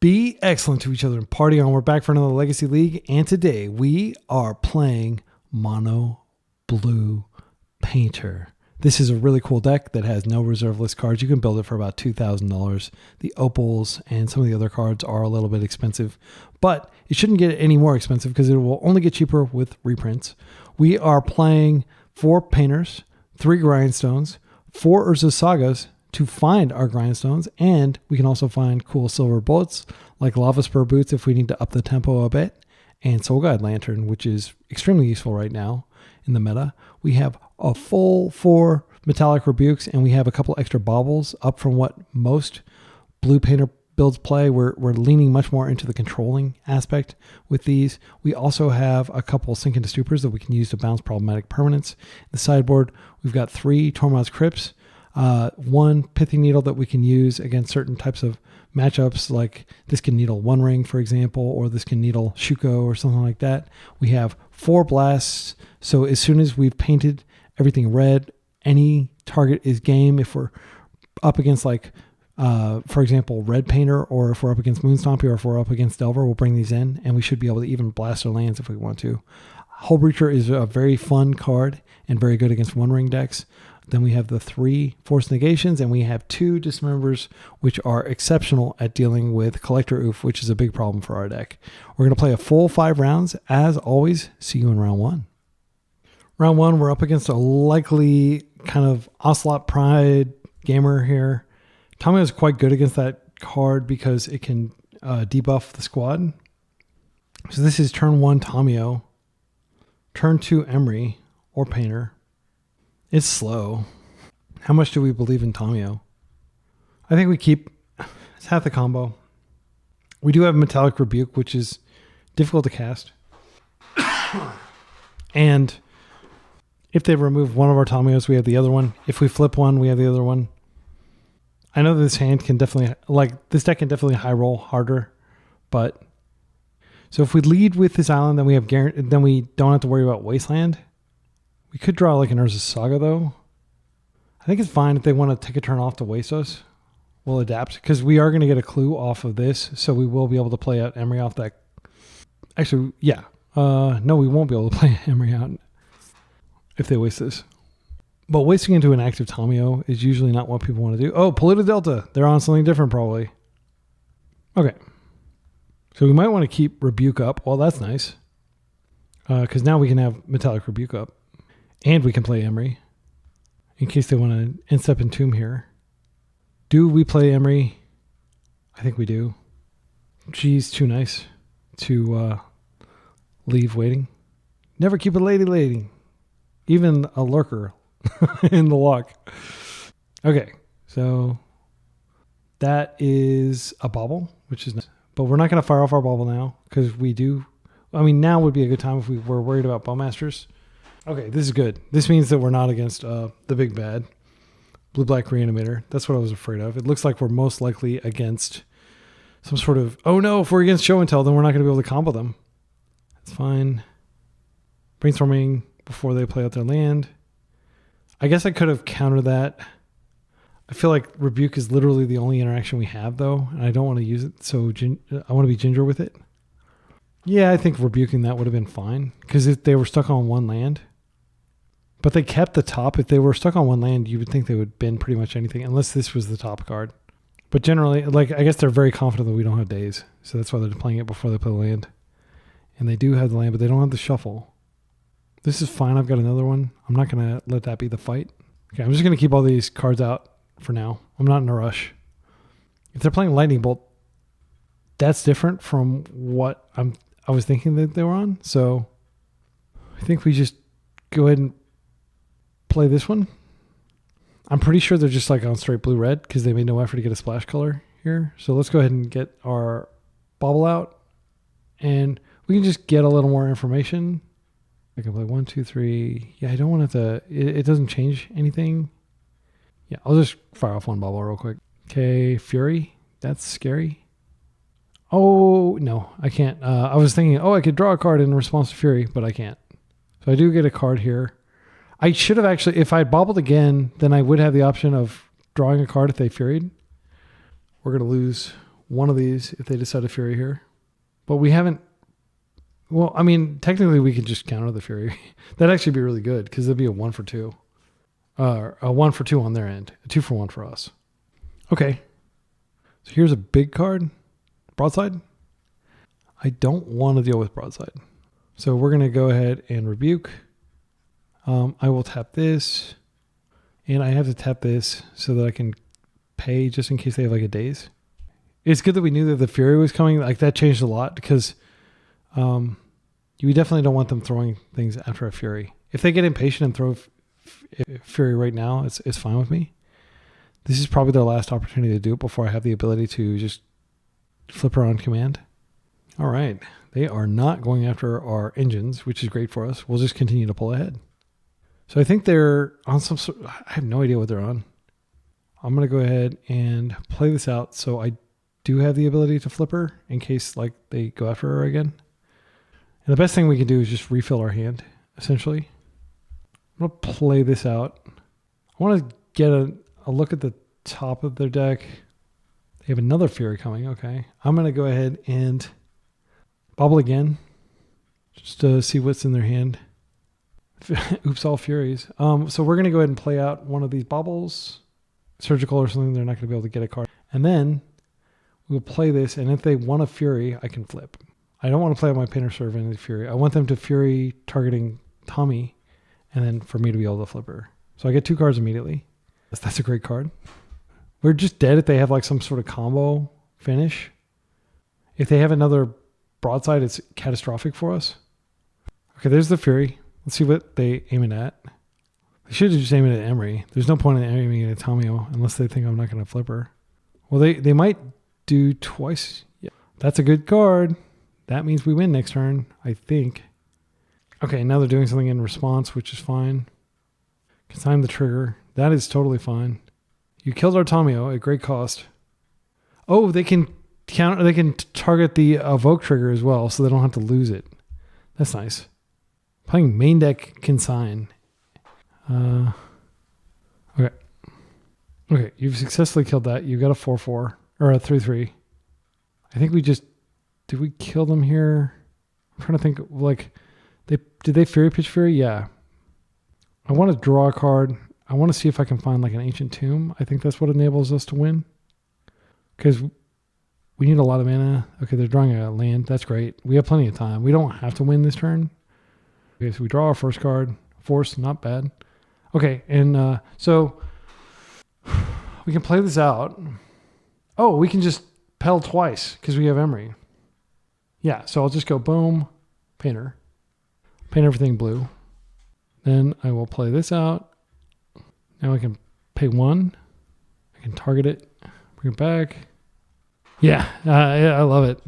Be excellent to each other and party on. We're back for another Legacy League, and today we are playing Mono Blue Painter. This is a really cool deck that has no reserve list cards. You can build it for about $2,000. The opals and some of the other cards are a little bit expensive, but it shouldn't get any more expensive because it will only get cheaper with reprints. We are playing 4 painters, 3 grindstones, 4 Urza Sagas to find our grindstones, and we can also find cool silver bullets like Lava Spur Boots if we need to up the tempo a bit, and Soul Guide Lantern, which is extremely useful right now in the meta. We have a full 4 Metallic Rebukes, and we have a couple extra baubles up from what most blue painter builds play. We're leaning much more into the controlling aspect with these. We also have a couple Sink Into Stupors that we can use to bounce problematic permanents. The sideboard, we've got 3 Tormod's Crypts, 1 Pithy Needle that we can use against certain types of matchups, like this can needle One Ring, for example, or this can needle Shuko or something like that. We have 4 blasts, so as soon as we've painted everything red, any target is game. If we're up against, like, for example, Red Painter, or if we're up against Moonstompy, or if we're up against Delver, we'll bring these in, and we should be able to even blast our lands if we want to. Hull Breacher is a very fun card and very good against One Ring decks. Then we have the 3 Force Negations, and we have 2 Dismembers, which are exceptional at dealing with Collector Oof, which is a big problem for our deck. We're going to play a full 5 rounds. As always, see you in round 1. Round 1, we're up against a likely kind of Ocelot Pride gamer here. Tamiyo is quite good against that card because it can debuff the squad. So this is turn 1 Tamiyo, turn 2 Emry or Painter. It's slow. How much do we believe in Tamiyo? I think we keep, it's half the combo. We do have Metallic Rebuke, which is difficult to cast. And if they remove one of our Tamiyos, we have the other one. If we flip one, we have the other one. I know this hand can definitely, like, this deck can definitely high roll harder, but so if we lead with this island, then we don't have to worry about Wasteland. We could draw like an Urza Saga, though. I think it's fine if they want to take a turn off to waste us. We'll adapt, because we are going to get a clue off of this, so we will be able to play out Emry off that. Actually, yeah. No, we won't be able to play Emry out if they waste this. But wasting into an active Tamiyo is usually not what people want to do. Oh, Polluted Delta. They're on something different, probably. Okay. So we might want to keep Rebuke up. Well, that's nice. Because now we can have Metallic Rebuke up. And we can play Emry in case they want to Instep Entomb here. Do we play Emry? I think we do. She's too nice to leave waiting. Never keep a lady waiting. Even a lurker in the lock. Okay, so that is a bauble, which is nice. But we're not going to fire off our bauble now because we do. I mean, now would be a good time if we were worried about Bowmasters. Okay, this is good. This means that we're not against the big bad blue-black reanimator. That's what I was afraid of. It looks like we're most likely against some sort of, oh no, if we're against Show and Tell, then we're not going to be able to combo them. That's fine. Brainstorming before they play out their land. I guess I could have countered that. I feel like Rebuke is literally the only interaction we have, though, and I don't want to use it, so I want to be ginger with it. Yeah, I think rebuking that would have been fine, because if they were stuck on one land. But they kept the top. If they were stuck on one land, you would think they would bin pretty much anything, unless this was the top card. But generally, like, I guess they're very confident that we don't have days, so that's why they're playing it before they play the land. And they do have the land, but they don't have the shuffle. This is fine. I've got another one. I'm not going to let that be the fight. Okay, I'm just going to keep all these cards out for now. I'm not in a rush. If they're playing Lightning Bolt, that's different from what I was thinking that they were on. So I think we just go ahead and play this one. I'm pretty sure they're just like on straight blue-red because they made no effort to get a splash color here. So let's go ahead and get our bauble out, and we can just get a little more information. I can play 1, 2, 3. Yeah, I don't want to. It doesn't change anything. Yeah, I'll just fire off one bauble real quick. Okay, Fury. That's scary. Oh, no, I can't. I was thinking, I could draw a card in response to Fury, but I can't. So I do get a card here. I should have actually, if I had bobbled again, then I would have the option of drawing a card if they Furied. We're going to lose one of these if they decide to Fury here. But we haven't... Well, I mean, technically we could just counter the Fury. That'd actually be really good because it'd be a 1 for 2. A 1 for 2 on their end. A 2 for 1 for us. Okay. So here's a big card. Broadside. I don't want to deal with Broadside. So we're going to go ahead and Rebuke. I will tap this. And I have to tap this so that I can pay just in case they have like a daze. It's good that we knew that the Fury was coming. Like that changed a lot because you definitely don't want them throwing things after a Fury. If they get impatient and throw Fury right now, it's fine with me. This is probably their last opportunity to do it before I have the ability to just flip her on command. All right. They are not going after our engines, which is great for us. We'll just continue to pull ahead. So I think they're on some sort... I have no idea what they're on. I'm going to go ahead and play this out so I do have the ability to flip her in case like they go after her again. And the best thing we can do is just refill our hand, essentially. I'm going to play this out. I want to get a look at the top of their deck. They have another Fury coming. Okay. I'm going to go ahead and bobble again just to see what's in their hand. Oops, all Furies. So we're going to go ahead and play out one of these bobbles. Surgical or something. They're not going to be able to get a card. And then we'll play this. And if they want a Fury, I can flip. I don't want to play on my Painter Servant into Fury. I want them to Fury targeting Tommy. And then for me to be able to flip her. So I get 2 cards immediately. That's a great card. We're just dead if they have like some sort of combo finish. If they have another Broadside, it's catastrophic for us. Okay, there's the Fury. Let's see what they aim it at. They should have just aimed it at Emry. There's no point in aiming it at Tamiyo unless they think I'm not going to flip her. Well, they might do twice. Yeah, that's a good card. That means we win next turn, I think. Okay, now they're doing something in response, which is fine. Consign the trigger. That is totally fine. You killed our Tamiyo at great cost. Oh, they can counter. They can target the evoke trigger as well, so they don't have to lose it. That's nice. Playing main deck Consign. Okay. Okay, you've successfully killed that. You got a 4/4 or a 3/3. I think we just did. We kill them here. I'm trying to think. Like, did they Fury pitch Fury? Yeah. I want to draw a card. I want to see if I can find like an Ancient Tomb. I think that's what enables us to win. Because we need a lot of mana. Okay, they're drawing a land. That's great. We have plenty of time. We don't have to win this turn. Okay, so we draw our first card. Force, not bad. Okay, and so we can play this out. Oh, we can just pedal twice because we have Emry. Yeah, so I'll just go boom, Painter. Paint everything blue. Then I will play this out. Now I can pay 1. I can target it, bring it back. Yeah, I love it.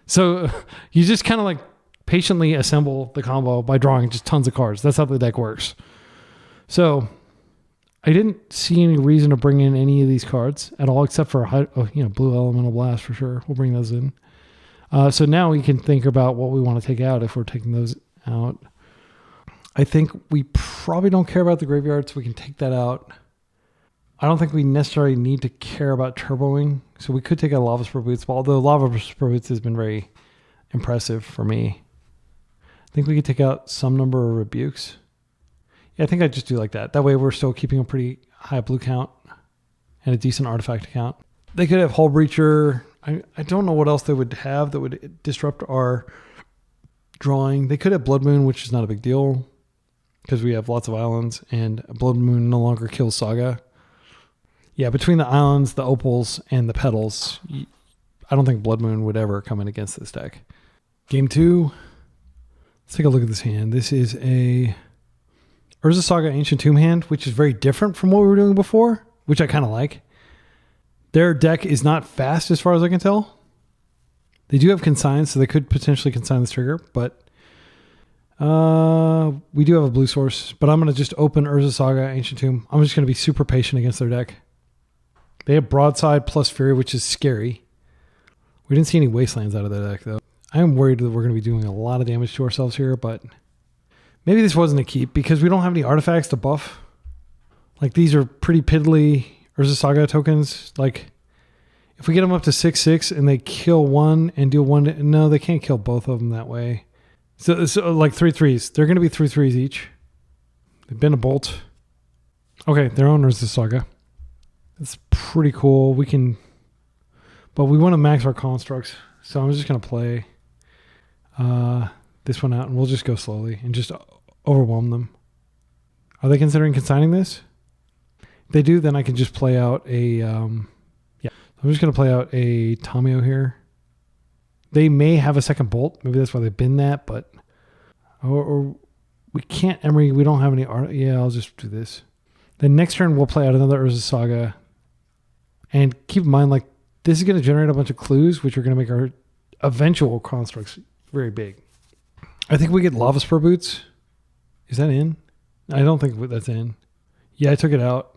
So you just kind of like patiently assemble the combo by drawing just tons of cards. That's how the deck works. So I didn't see any reason to bring in any of these cards at all, except for Blue Elemental Blast for sure. We'll bring those in. So now we can think about what we want to take out if we're taking those out. I think we probably don't care about the graveyard, so we can take that out. I don't think we necessarily need to care about turboing, so we could take out Lava Spur Boots, although Lava Spur Boots has been very impressive for me. I think we could take out some number of Rebukes. Yeah, I think I'd just do like that. That way we're still keeping a pretty high blue count and a decent artifact count. They could have Hull Breacher. I don't know what else they would have that would disrupt our drawing. They could have Blood Moon, which is not a big deal because we have lots of islands, and Blood Moon no longer kills Saga. Yeah, between the islands, the opals, and the petals, I don't think Blood Moon would ever come in against this deck. Game 2. Let's take a look at this hand. This is a Urza Saga Ancient Tomb hand, which is very different from what we were doing before, which I kind of like. Their deck is not fast as far as I can tell. They do have consigns, so they could potentially consign this trigger, but we do have a blue source, but I'm going to just open Urza Saga Ancient Tomb. I'm just going to be super patient against their deck. They have Broadside plus Fury, which is scary. We didn't see any Wastelands out of their deck, though. I am worried that we're going to be doing a lot of damage to ourselves here, but maybe this wasn't a keep because we don't have any artifacts to buff. Like, these are pretty piddly Urza Saga tokens. Like, If we get them up to 6/6 and they kill one and deal one, no, they can't kill both of them that way. So like 3/3s. They're going to be 3/3s each. They've been a bolt. Okay, their owner's the Saga. That's pretty cool. We can, but we want to max our constructs. So I'm just going to play this one out and we'll just go slowly and just overwhelm them. Are they considering consigning this? If they do, then I can just play out a, I'm just going to play out a Tamiyo here. They may have a second bolt. Maybe that's why they bin that, but, or we can't Emry. We don't have any art. Yeah, I'll just do this. Then next turn, we'll play out another Urza Saga. And keep in mind, like, this is going to generate a bunch of clues, which are going to make our eventual constructs very big. I think we get Lava Spur Boots. Is that in? I don't think that's in. Yeah, I took it out.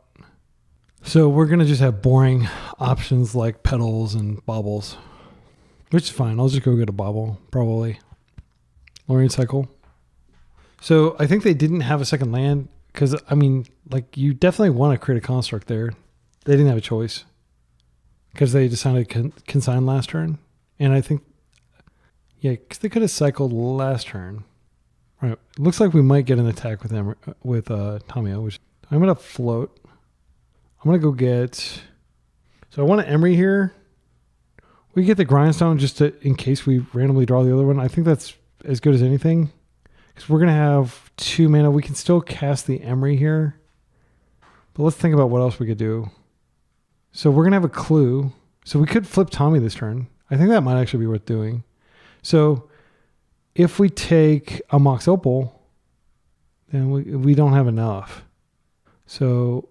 So we're going to just have boring options like petals and baubles, which is fine. I'll just go get a bauble, probably. Lorien Cycle. So I think they didn't have a second land because, I mean, like, you definitely want to create a construct there. They didn't have a choice because they decided to consign last turn. And I think, yeah, because they could have cycled last turn. Right. It looks like we might get an attack with them, with Tamiyo, which I'm going to float. I'm going to go get, so I want an Emry here. We get the grindstone just to, in case we randomly draw the other one. I think that's as good as anything because we're going to have 2 mana. We can still cast the Emry here, but let's think about what else we could do. So we're going to have a clue. So we could flip Tommy this turn. I think that might actually be worth doing. So if we take a Mox Opal, then we don't have enough. So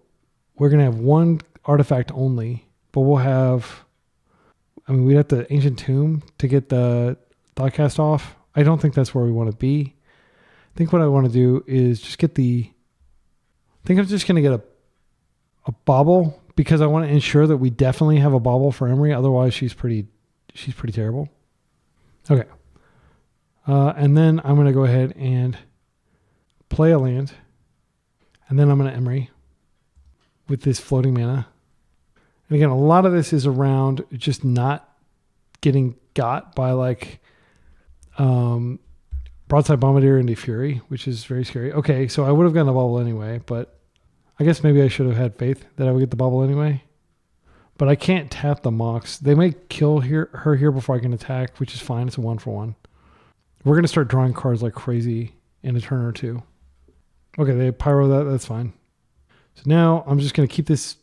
we're going to have 1 artifact only, but we'll have, I mean, we'd have the Ancient Tomb to get the Thoughtcast off. I don't think that's where we want to be. I think what I want to do is just get I think I'm just going to get a bauble because I want to ensure that we definitely have a bauble for Emry. Otherwise, she's pretty terrible. Okay. And then I'm going to go ahead and play a land. And then I'm going to Emry with this floating mana. And again, a lot of this is around just not getting got by like Broadside Bombardier into Fury, which is very scary. Okay, so I would have gotten a bubble anyway, but I guess maybe I should have had faith that I would get the bubble anyway. But I can't tap the Mox. They may kill her here before I can attack, which is fine. It's a 1-for-1. We're going to start drawing cards like crazy in a turn or two. Okay, they pyro that. That's fine. So now I'm just going to keep this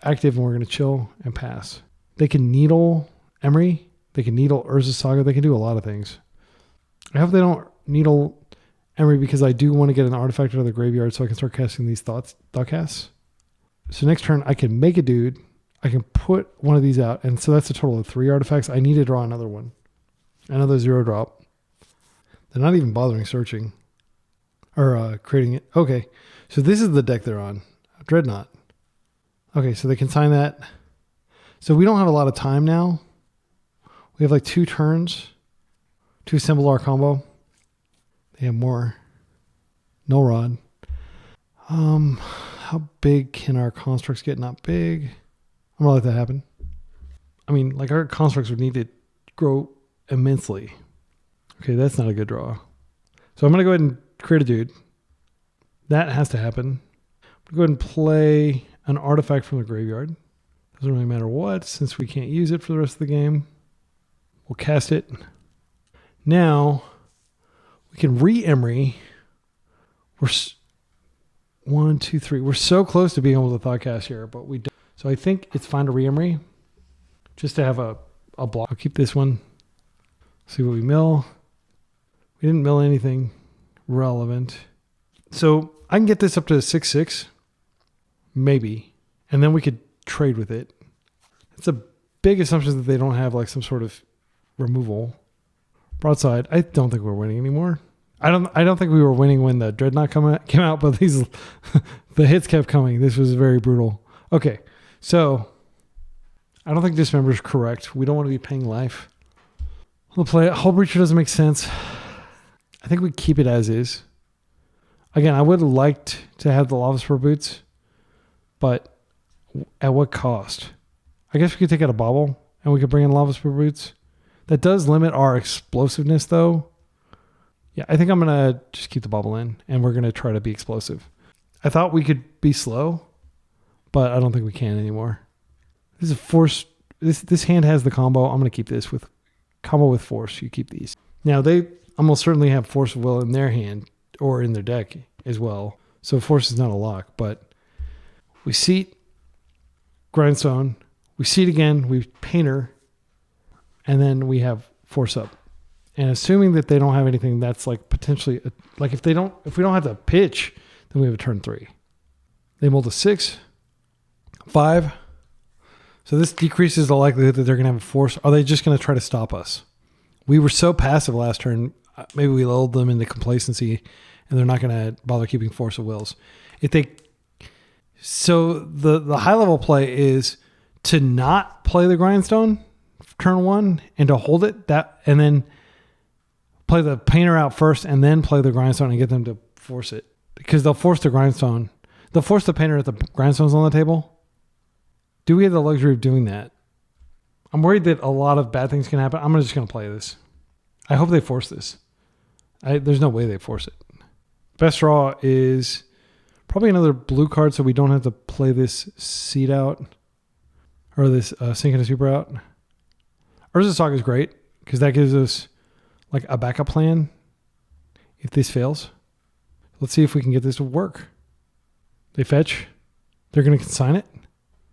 active and we're going to chill and pass. They can needle Emry. They can needle Urza Saga. They can do a lot of things. I hope they don't needle Emry because I do want to get an artifact out of the graveyard so I can start casting these Thoughtcasts. So next turn I can make a dude. I can put one of these out. And so that's a total of 3 artifacts. I need to draw another one. Another 0-drop. They're not even bothering searching or creating it. Okay. So this is the deck they're on. Dreadnought. Okay. So they can sign that. So we don't have a lot of time now. We have like 2 turns to assemble our combo. They have more. No rod. How big can our constructs get? Not big. I'm gonna let that happen. I mean, like our constructs would need to grow immensely. Okay, that's not a good draw. So I'm gonna go ahead and create a dude. That has to happen. I'm gonna go ahead and play an artifact from the graveyard. Doesn't really matter what, since we can't use it for the rest of the game. We'll cast it. Now we can re-Emry. We're 1, 2, 3. We're so close to being able to Thoughtcast here, but we don't. So I think it's fine to re-Emry just to have a block. I'll keep this one. See what we mill. We didn't mill anything relevant. So I can get this up to 6/6, maybe, and then we could trade with it. It's a big assumption that they don't have like some sort of removal. Broadside, I don't think we're winning anymore. I don't think we were winning when the Dreadnought came out, but the hits kept coming. This was very brutal. Okay, so I don't think Dismember is correct. We don't want to be paying life. We'll play it. Hull Breacher doesn't make sense. I think we keep it as is. Again, I would have liked to have the Lava Spur Boots, but at what cost? I guess we could take out a bauble and we could bring in Lava Spur Boots. That does limit our explosiveness though. Yeah, I think I'm going to just keep the bauble in and we're going to try to be explosive. I thought we could be slow, but I don't think we can anymore. This is force. This hand has the combo. I'm going to keep this with combo with force. You keep these. Now they almost certainly have force of will in their hand or in their deck as well. So force is not a lock, but we seat grindstone. We seat again. We painter, and then we have force up. And assuming that they don't have anything, that's like potentially like if we don't have to pitch, then we have a turn 3. They mold a 6, 5. So this decreases the likelihood that they're going to have a force. Are they just going to try to stop us? We were so passive last turn. Maybe we lulled them into complacency, and they're not going to bother keeping force of wills. So the high level play is to not play the grindstone turn 1 and to hold it and then play the painter out first and then play the grindstone and get them to force it, because they'll force the grindstone. They'll force the painter at the grindstones on the table. Do we have the luxury of doing that? I'm worried that a lot of bad things can happen. I'm just going to play this. I hope they force this. There's no way they force it. Best draw is probably another blue card so we don't have to play this seed out or this Sink Into Stupor out. Urza Saga is great because that gives us like a backup plan if this fails. Let's see if we can get this to work. They fetch. They're going to consign it.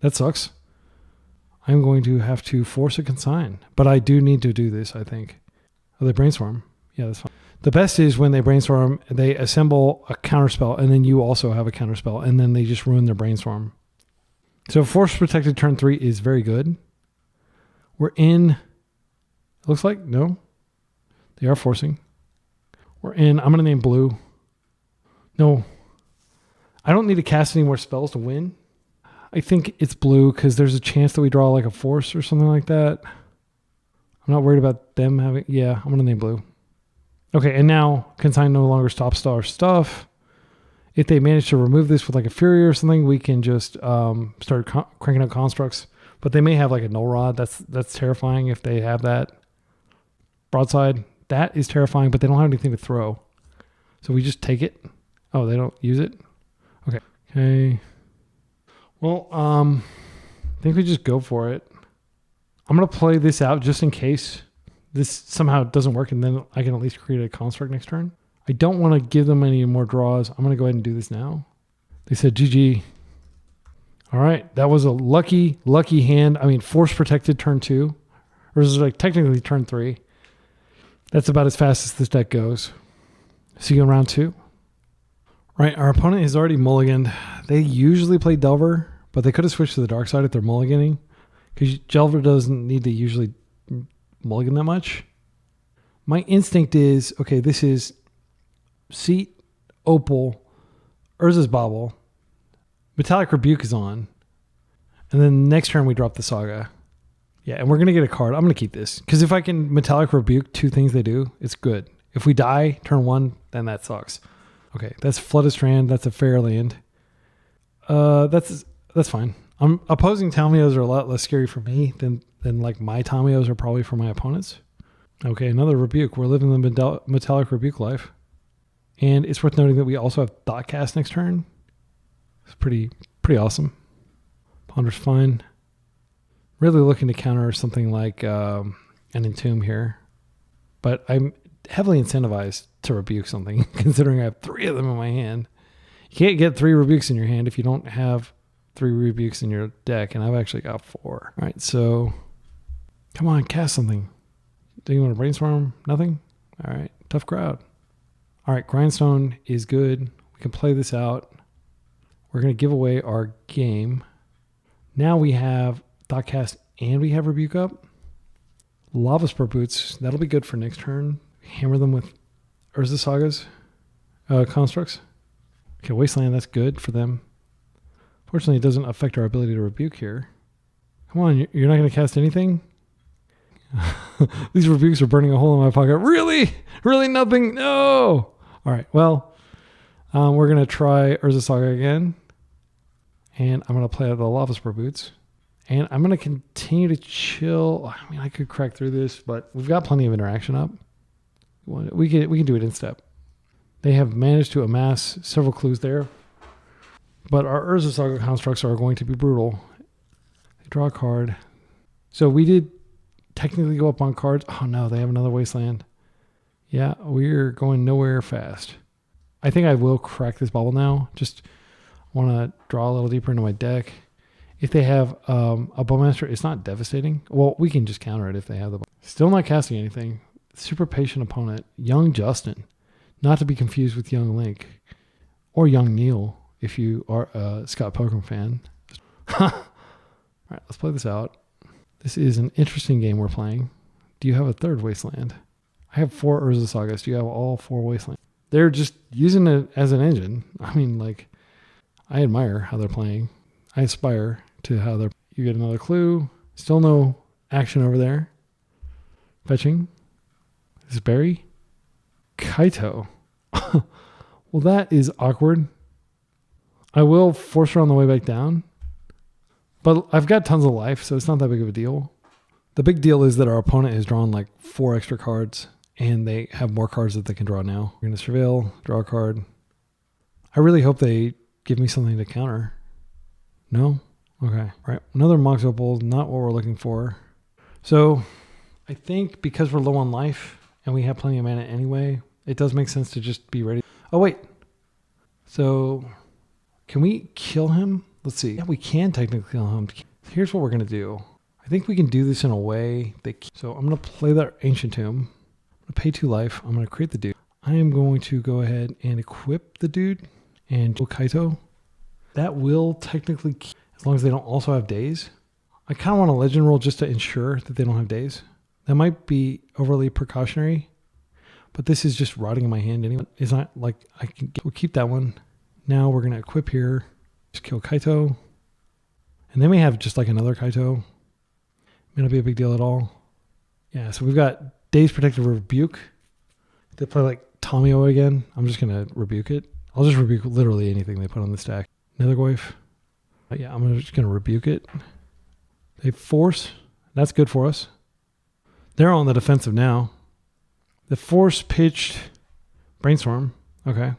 That sucks. I'm going to have to force a consign, but I do need to do this, I think. Oh, they brainstorm. Yeah, that's fine. The best is when they brainstorm, they assemble a counterspell, and then you also have a counterspell, and then they just ruin their brainstorm. So force protected turn 3 is very good. We're in, it looks like, no. They are forcing. We're in, I'm going to name blue. No. I don't need to cast any more spells to win. I think it's blue because there's a chance that we draw like a force or something like that. I'm not worried about them having... Yeah, I'm going to name blue. Okay, and now consign no longer stops our stuff. If they manage to remove this with like a fury or something, we can just start cranking out constructs. But they may have like a null rod. That's terrifying if they have that. Broadside, that is terrifying, but they don't have anything to throw. So we just take it. Oh, they don't use it? Okay. Well, I think we just go for it. I'm going to play this out just in case this somehow doesn't work, and then I can at least create a construct next turn. I don't want to give them any more draws. I'm going to go ahead and do this now. They said GG. All right. That was a lucky hand. I mean, force protected turn 2. Or is it like technically turn 3? That's about as fast as this deck goes. See you in round 2. Right, our opponent has already mulliganed. They usually play Delver, but they could have switched to the dark side if they're mulliganing, because Delver doesn't need to usually mulligan that much. My instinct is, okay, this is Seat, Opal, Urza's Bauble, Metallic Rebuke is on, and then next turn we drop the Saga. Yeah, and we're going to get a card. I'm going to keep this, because if I can Metallic Rebuke 2 things they do, it's good. If we die turn 1, then that sucks. Okay, that's Flooded Strand. That's a fair land. That's fine. Opposing Tamiyos are a lot less scary for me than like my Tamiyos are probably for my opponents. Okay, another Rebuke. We're living the Metallic Rebuke life. And it's worth noting that we also have Thought Cast next turn. It's pretty awesome. Ponder's fine. Really looking to counter something like an Entomb here. But I'm heavily incentivized to rebuke something, considering I have 3 of them in my hand. You can't get 3 rebukes in your hand if you don't have 3 rebukes in your deck, and I've actually got 4. All right, so come on, cast something. Do you want to brainstorm? Nothing? All right, tough crowd. All right, grindstone is good. We can play this out. We're going to give away our game. Now we have Thoughtcast and we have Rebuke up. Lava Spur Boots, that'll be good for next turn. Hammer them with Urza Saga's constructs. Okay, Wasteland, that's good for them. Fortunately, it doesn't affect our ability to rebuke here. Come on, you're not going to cast anything? These rebukes are burning a hole in my pocket. Really? Really nothing? No! All right, well, we're going to try Urza Saga again. And I'm going to play out the Lava Spur Boots. And I'm going to continue to chill. I mean, I could crack through this, but we've got plenty of interaction up. We can do it in step. They have managed to amass several clues there. But our Urza Saga constructs are going to be brutal. They draw a card. So we did technically go up on cards. Oh no, they have another Wasteland. Yeah, we're going nowhere fast. I think I will crack this bubble now. Just want to draw a little deeper into my deck. If they have a Bowmaster, it's not devastating. Well, we can just counter it if they have the... Still not casting anything. Super patient opponent. Young Justin. Not to be confused with Young Link. Or Young Neil, if you are a Scott Pilgrim fan. All right, let's play this out. This is an interesting game we're playing. Do you have a third Wasteland? I have 4 Urza Sagas. Do you have all 4 Wastelands? They're just using it as an engine. I mean, like, I admire how they're playing. I aspire to how they're... You get another clue. Still no action over there. Fetching. Is it Barry? Kaito. Well, that is awkward. I will force her on the way back down. But I've got tons of life, so it's not that big of a deal. The big deal is that our opponent has drawn like 4 extra cards, and they have more cards that they can draw now. We're going to surveil, draw a card. I really hope they give me something to counter. No? Okay. Right. Another Mox Opal, not what we're looking for. So I think because we're low on life and we have plenty of mana anyway, it does make sense to just be ready. Oh, wait. So can we kill him? Let's see. Yeah, we can technically kill him. Here's what we're going to do. I think we can do this in a way that... So I'm going to play that Ancient Tomb. I'm going to pay 2 life. I'm going to create the dude. I am going to go ahead and equip the dude and Kaito. That will technically... As long as they don't also have days. I kind of want a legend roll just to ensure that they don't have days. That might be overly precautionary, but this is just rotting in my hand anyway. It's not like we'll keep that one. Now we're going to equip here. Just kill Kaito. And then we have just like another Kaito. May not be a big deal at all. Yeah, so we've got Days Protective Rebuke. They play like Tamiyo again. I'm just going to rebuke it. I'll just rebuke literally anything they put on the stack. Nethergoyf. Yeah, I'm just going to rebuke it. They force. That's good for us. They're on the defensive now. The force pitched Brainstorm. Okay.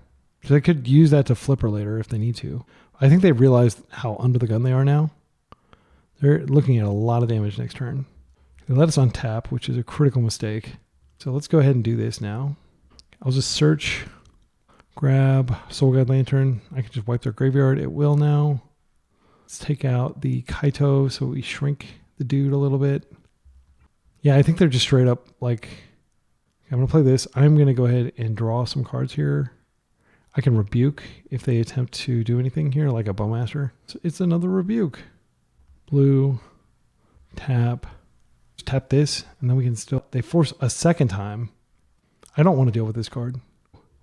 So they could use that to flip her later if they need to. I think they realized how under the gun they are now. They're looking at a lot of damage next turn. They let us untap, which is a critical mistake. So let's go ahead and do this now. I'll just search, grab Soul Guide Lantern. I can just wipe their graveyard. It will now. Let's take out the Kaito so we shrink the dude a little bit. Yeah, I think they're just straight up like, I'm going to play this. I'm going to go ahead and draw some cards here. I can rebuke if they attempt to do anything here, like a Bowmaster. So it's another rebuke. Blue, tap, just tap this, and then we can still... They force a second time. I don't want to deal with this card.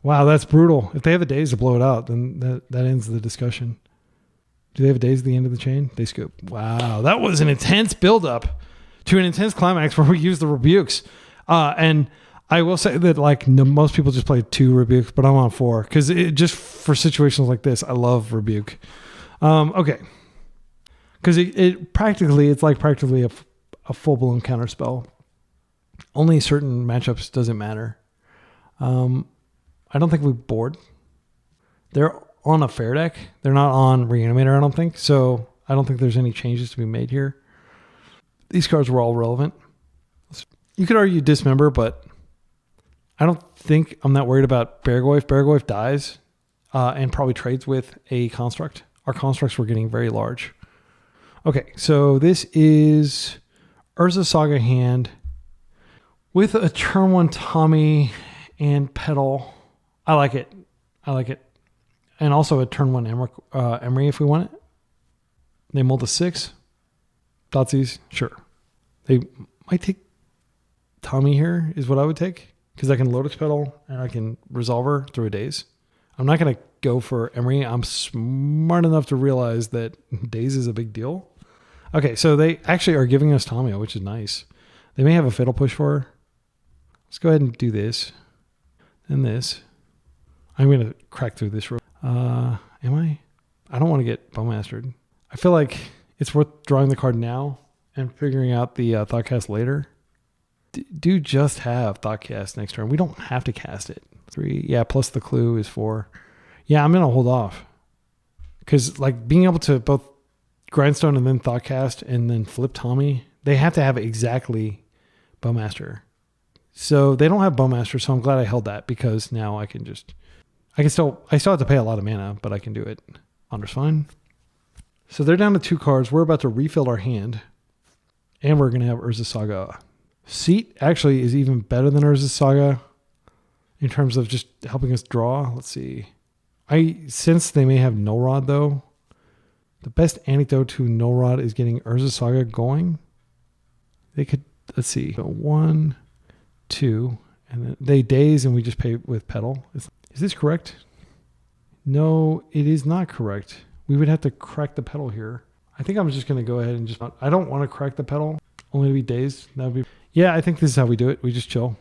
Wow, that's brutal. If they have the days to blow it out, then that ends the discussion. Do they have days at the end of the chain? They scoop. Wow, that was an intense buildup to an intense climax where we use the rebukes. And I will say that like most people just play 2 rebukes, but I'm on 4 because it just for situations like this, I love rebuke. Okay, because it's like practically a full blown counter spell. Only certain matchups doesn't matter. I don't think we board. They're on a fair deck. They're not on Reanimator, I don't think. So I don't think there's any changes to be made here. These cards were all relevant. You could argue Dismember, but I don't think I'm that worried about Beargoyf. Beargoyf dies and probably trades with a construct. Our constructs were getting very large. Okay, so this is Urza Saga hand with a turn 1 Tommy and Petal. I like it. And also a turn 1 Emry if we want it. They mold a 6. Thoughtseize, sure. They might take Tommy here is what I would take. Because I can Lotus Petal and I can resolve her through a daze. I'm not going to go for Emry. I'm smart enough to realize that daze is a big deal. Okay, so they actually are giving us Tamiyo, which is nice. They may have a Fatal Push for her. Let's go ahead and do this. And this. I'm going to crack through this. Am I? I don't want to get Bowmastered. I feel like it's worth drawing the card now and figuring out the Thoughtcast later. Do just have Thoughtcast next turn. We don't have to cast it. 3, yeah, plus the clue is 4. Yeah, I'm going to hold off. Because like being able to both grindstone and then Thoughtcast and then flip Tommy, they have to have exactly Bowmaster. So they don't have Bowmaster, so I'm glad I held that because now I still have to pay a lot of mana, but I can do it. Ponder's fine. So they're down to 2 cards. We're about to refill our hand, and we're going to have Urza Saga. Seat actually is even better than Urza Saga in terms of just helping us draw. Let's see. I sense they may have No Rod though. The best antidote to No Rod is getting Urza Saga going. They could, let's see. So 1, 2, and then they daze and we just pay with Petal. Is this correct? No, it is not correct. We would have to crack the Petal here. I think I'm just going to go ahead and just, I don't want to crack the Petal, only to be dazed. That would be, yeah, I think this is how we do it. We just chill.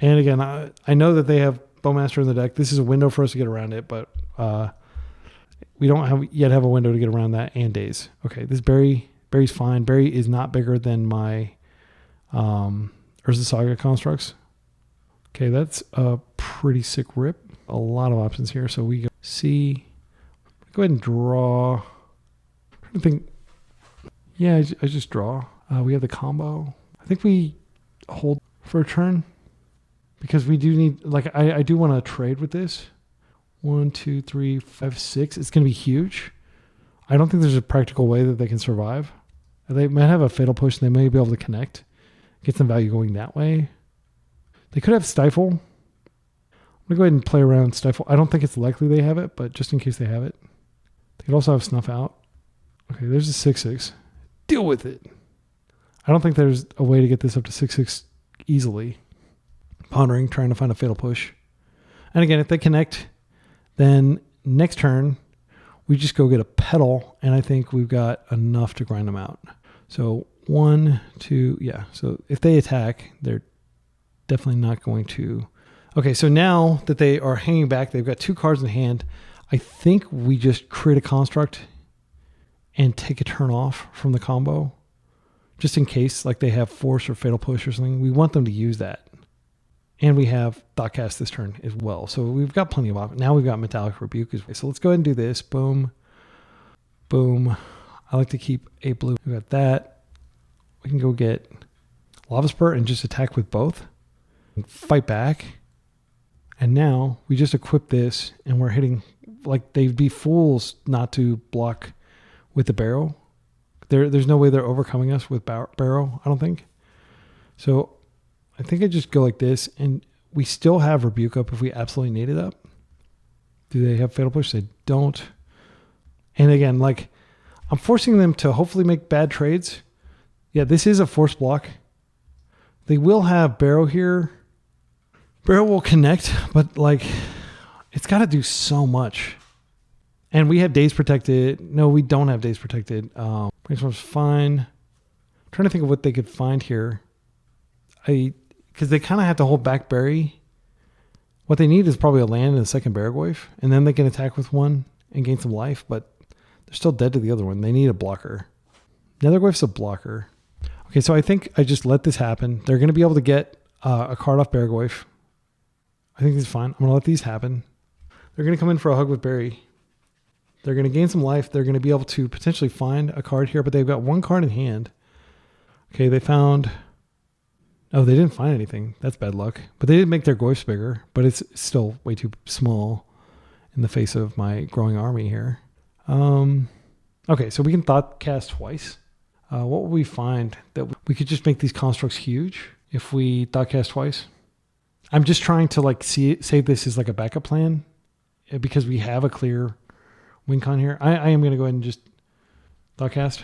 And again, I know that they have Bowmaster in the deck. This is a window for us to get around it, but we don't yet have a window to get around that and daze. Okay, this Berry's fine. Berry is not bigger than my Urza Saga constructs. Okay, that's a pretty sick rip. A lot of options here. So we go C. Go ahead and draw. I'm trying to think. Yeah, I just draw. We have the combo. I think we hold for a turn because we do need, like, I do want to trade with this. 1, 2, 3, 5, 6. It's going to be huge. I don't think there's a practical way that they can survive. They might have a fatal push and they may be able to connect. Get some value going that way. They could have Stifle. I'm going to go ahead and play around Stifle. I don't think it's likely they have it, but just in case they have it. They could also have Snuff Out. Okay, there's a 6/6. Deal with it. I don't think there's a way to get this up to 6/6 easily. Pondering, trying to find a fatal push. And again, if they connect, then next turn, we just go get a Petal, and I think we've got enough to grind them out. So 1, 2, yeah. So if they attack, they're definitely not going to. Okay, so now that they are hanging back, they've got 2 cards in hand. I think we just create a construct and take a turn off from the combo, just in case, like they have Force or Fatal Push or something. We want them to use that. And we have Thoughtcast this turn as well. So we've got plenty of options. Now we've got Metallic Rebuke as well. So let's go ahead and do this. Boom. Boom. I like to keep a blue. We got that. We can go get Lava Spurt and just attack with both. And fight back. And now we just equip this and we're hitting, like they'd be fools not to block with the barrow. There's no way they're overcoming us with barrow, I don't think. So I think I just go like this, and we still have Rebuke up if we absolutely need it up. Do they have Fatal Push? They don't. And again, like, I'm forcing them to hopefully make bad trades. Yeah, this is a force block. They will have Barrow here. Barrow will connect, but like, it's got to do so much. And we have Daze Protected. No, we don't have Daze Protected. Brainstorm's fine. I'm trying to think of what they could find here. Because they kind of have to hold back Berry. What they need is probably a land and a second Barragoyf, and then they can attack with one and gain some life, but they're still dead to the other one. They need a blocker. Nethergoyf's a blocker. Okay, so I think I just let this happen. They're going to be able to get a card off Barragoyf. I think this is fine. I'm going to let these happen. They're going to come in for a hug with Berry. They're going to gain some life. They're going to be able to potentially find a card here, but they've got 1 card in hand. Okay, they found... Oh, they didn't find anything. That's bad luck. But they did make their Goyfs bigger, but it's still way too small in the face of my growing army here. Okay, so we can Thoughtcast twice. What would we find? That we could just make these constructs huge if we Thoughtcast twice. I'm just trying to like save this as like a backup plan because we have a clear win con here. I am going to go ahead and just Thoughtcast.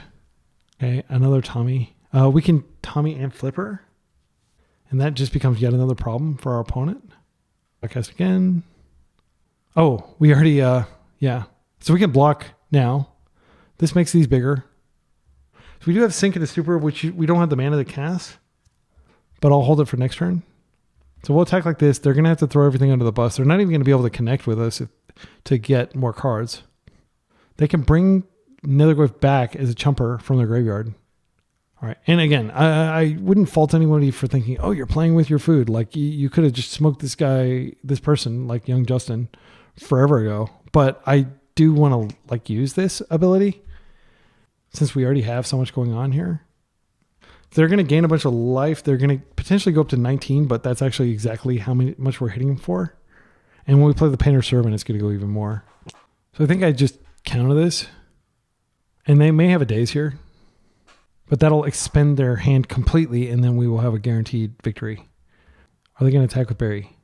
Okay, another Tommy. We can Tommy and Flipper. And that just becomes yet another problem for our opponent. Thoughtcast again. Oh, we already, yeah. So we can block now. This makes these bigger. So we do have Sink Into Stupor, which we don't have the mana to cast. But I'll hold it for next turn. So we'll attack like this. They're going to have to throw everything under the bus. They're not even going to be able to connect with us to get more cards. They can bring Netherglyph back as a chumper from their graveyard. All right. And again, I wouldn't fault anybody for thinking, oh, you're playing with your food. Like you could have just smoked this person, like young Justin, forever ago. But I do want to like use this ability since we already have so much going on here. They're going to gain a bunch of life. They're going to potentially go up to 19, but that's actually exactly how much we're hitting them for. And when we play the Painter Servant, it's going to go even more. So I think I just counter this. And they may have a daze here. But that'll expend their hand completely, and then we will have a guaranteed victory. Are they going to attack with Berry?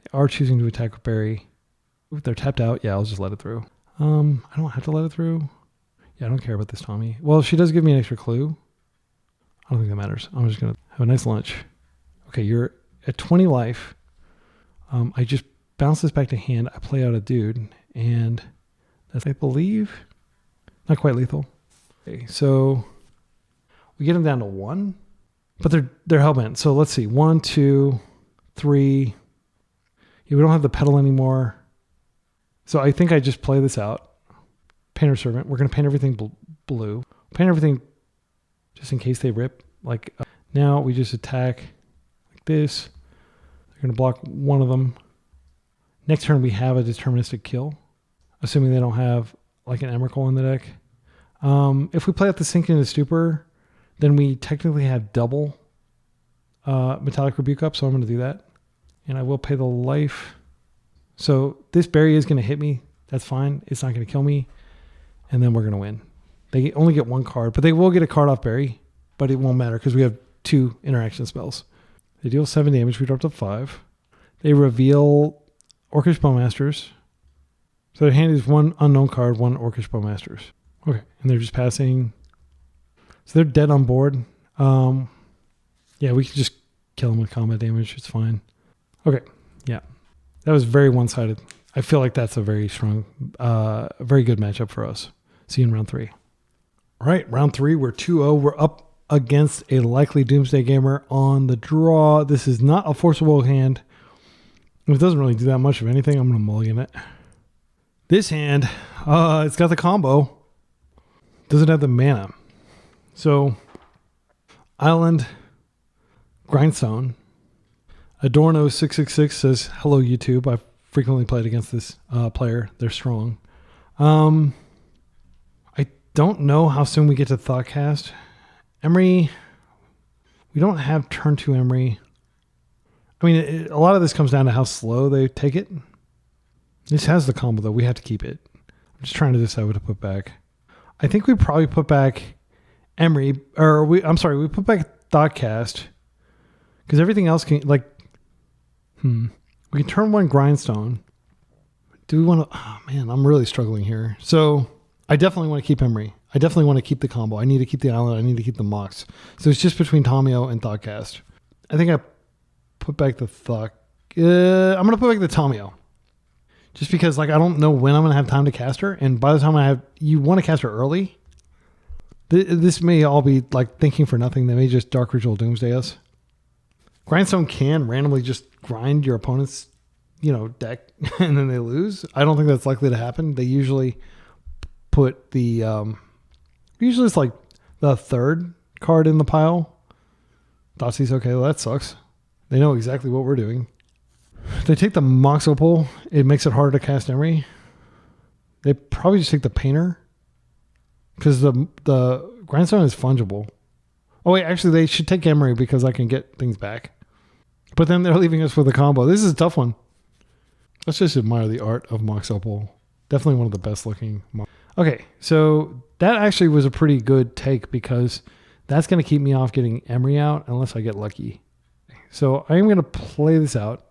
They are choosing to attack with Berry. If they're tapped out, yeah, I'll just let it through. I don't have to let it through. Yeah, I don't care about this Tommy. Well, she does give me an extra clue. I don't think that matters. I'm just going to have a nice lunch. Okay, you're at 20 life. I just bounce this back to hand. I play out a dude, and that's, I believe, not quite lethal. Okay, so we get them down to 1, but they're hellbent. So let's see, 1, 2, 3. Yeah, we don't have the pedal anymore. So I think I just play this out. Painter Servant. We're going to paint everything blue. Paint everything just in case they rip. Like now we just attack like this. They're going to block one of them. Next turn we have a deterministic kill, assuming they don't have like an Emrakul in the deck. If we play out the Sink Into Stupor, then we technically have double Metallic Rebuke up, so I'm going to do that. And I will pay the life. So this Berry is going to hit me. That's fine. It's not going to kill me. And then we're going to win. They only get 1 card, but they will get a card off Berry, but it won't matter because we have 2 interaction spells. They deal 7 damage. We dropped up 5. They reveal Orcish Bowmasters. So their hand is 1 unknown card, 1 Orcish Bowmasters. Okay, and they're just passing. So they're dead on board. Yeah, we can just kill them with combat damage. It's fine. Okay, yeah. That was very one-sided. I feel like that's a very strong, very good matchup for us. See you in round 3. All right, round 3, we're 2-0. We're up against a likely Doomsday gamer on the draw. This is not a forcible hand. It doesn't really do that much of anything. I'm going to mulligan it. This hand, it's got the combo. Doesn't have the mana. So, Island, Grindstone, Adorno666 says, hello YouTube. I've frequently played against this player. They're strong. I don't know how soon we get to Thoughtcast. Emry, we don't have turn 2 Emry. I mean, a lot of this comes down to how slow they take it. This has the combo, though. We have to keep it. I'm just trying to decide what to put back. I think we probably put back Emry, or we put back Thoughtcast, because everything else can, like, we can turn 1 Grindstone. Do we want to, oh man, I'm really struggling here. So I definitely want to keep Emry. I definitely want to keep the combo. I need to keep the Island. I need to keep the Mox. So it's just between Tamiyo and Thoughtcast. I think I put back the I'm going to put back the Tamiyo. Just because, like, I don't know when I'm going to have time to cast her. And by the time you want to cast her early. This may all be, like, thinking for nothing. They may just Dark Ritual Doomsday us. Grindstone can randomly just grind your opponent's, deck and then they lose. I don't think that's likely to happen. They usually put usually it's like the 3rd card in the pile. Thoughtseize, okay, well, that sucks. They know exactly what we're doing. They take the Mox Opal. It makes it harder to cast Emry. They probably just take the Painter because the Grindstone is fungible. Oh wait, actually they should take Emry because I can get things back. But then they're leaving us with a combo. This is a tough one. Let's just admire the art of Mox Opal. Definitely one of the best looking. Okay, so that actually was a pretty good take because that's going to keep me off getting Emry out unless I get lucky. So I'm going to play this out.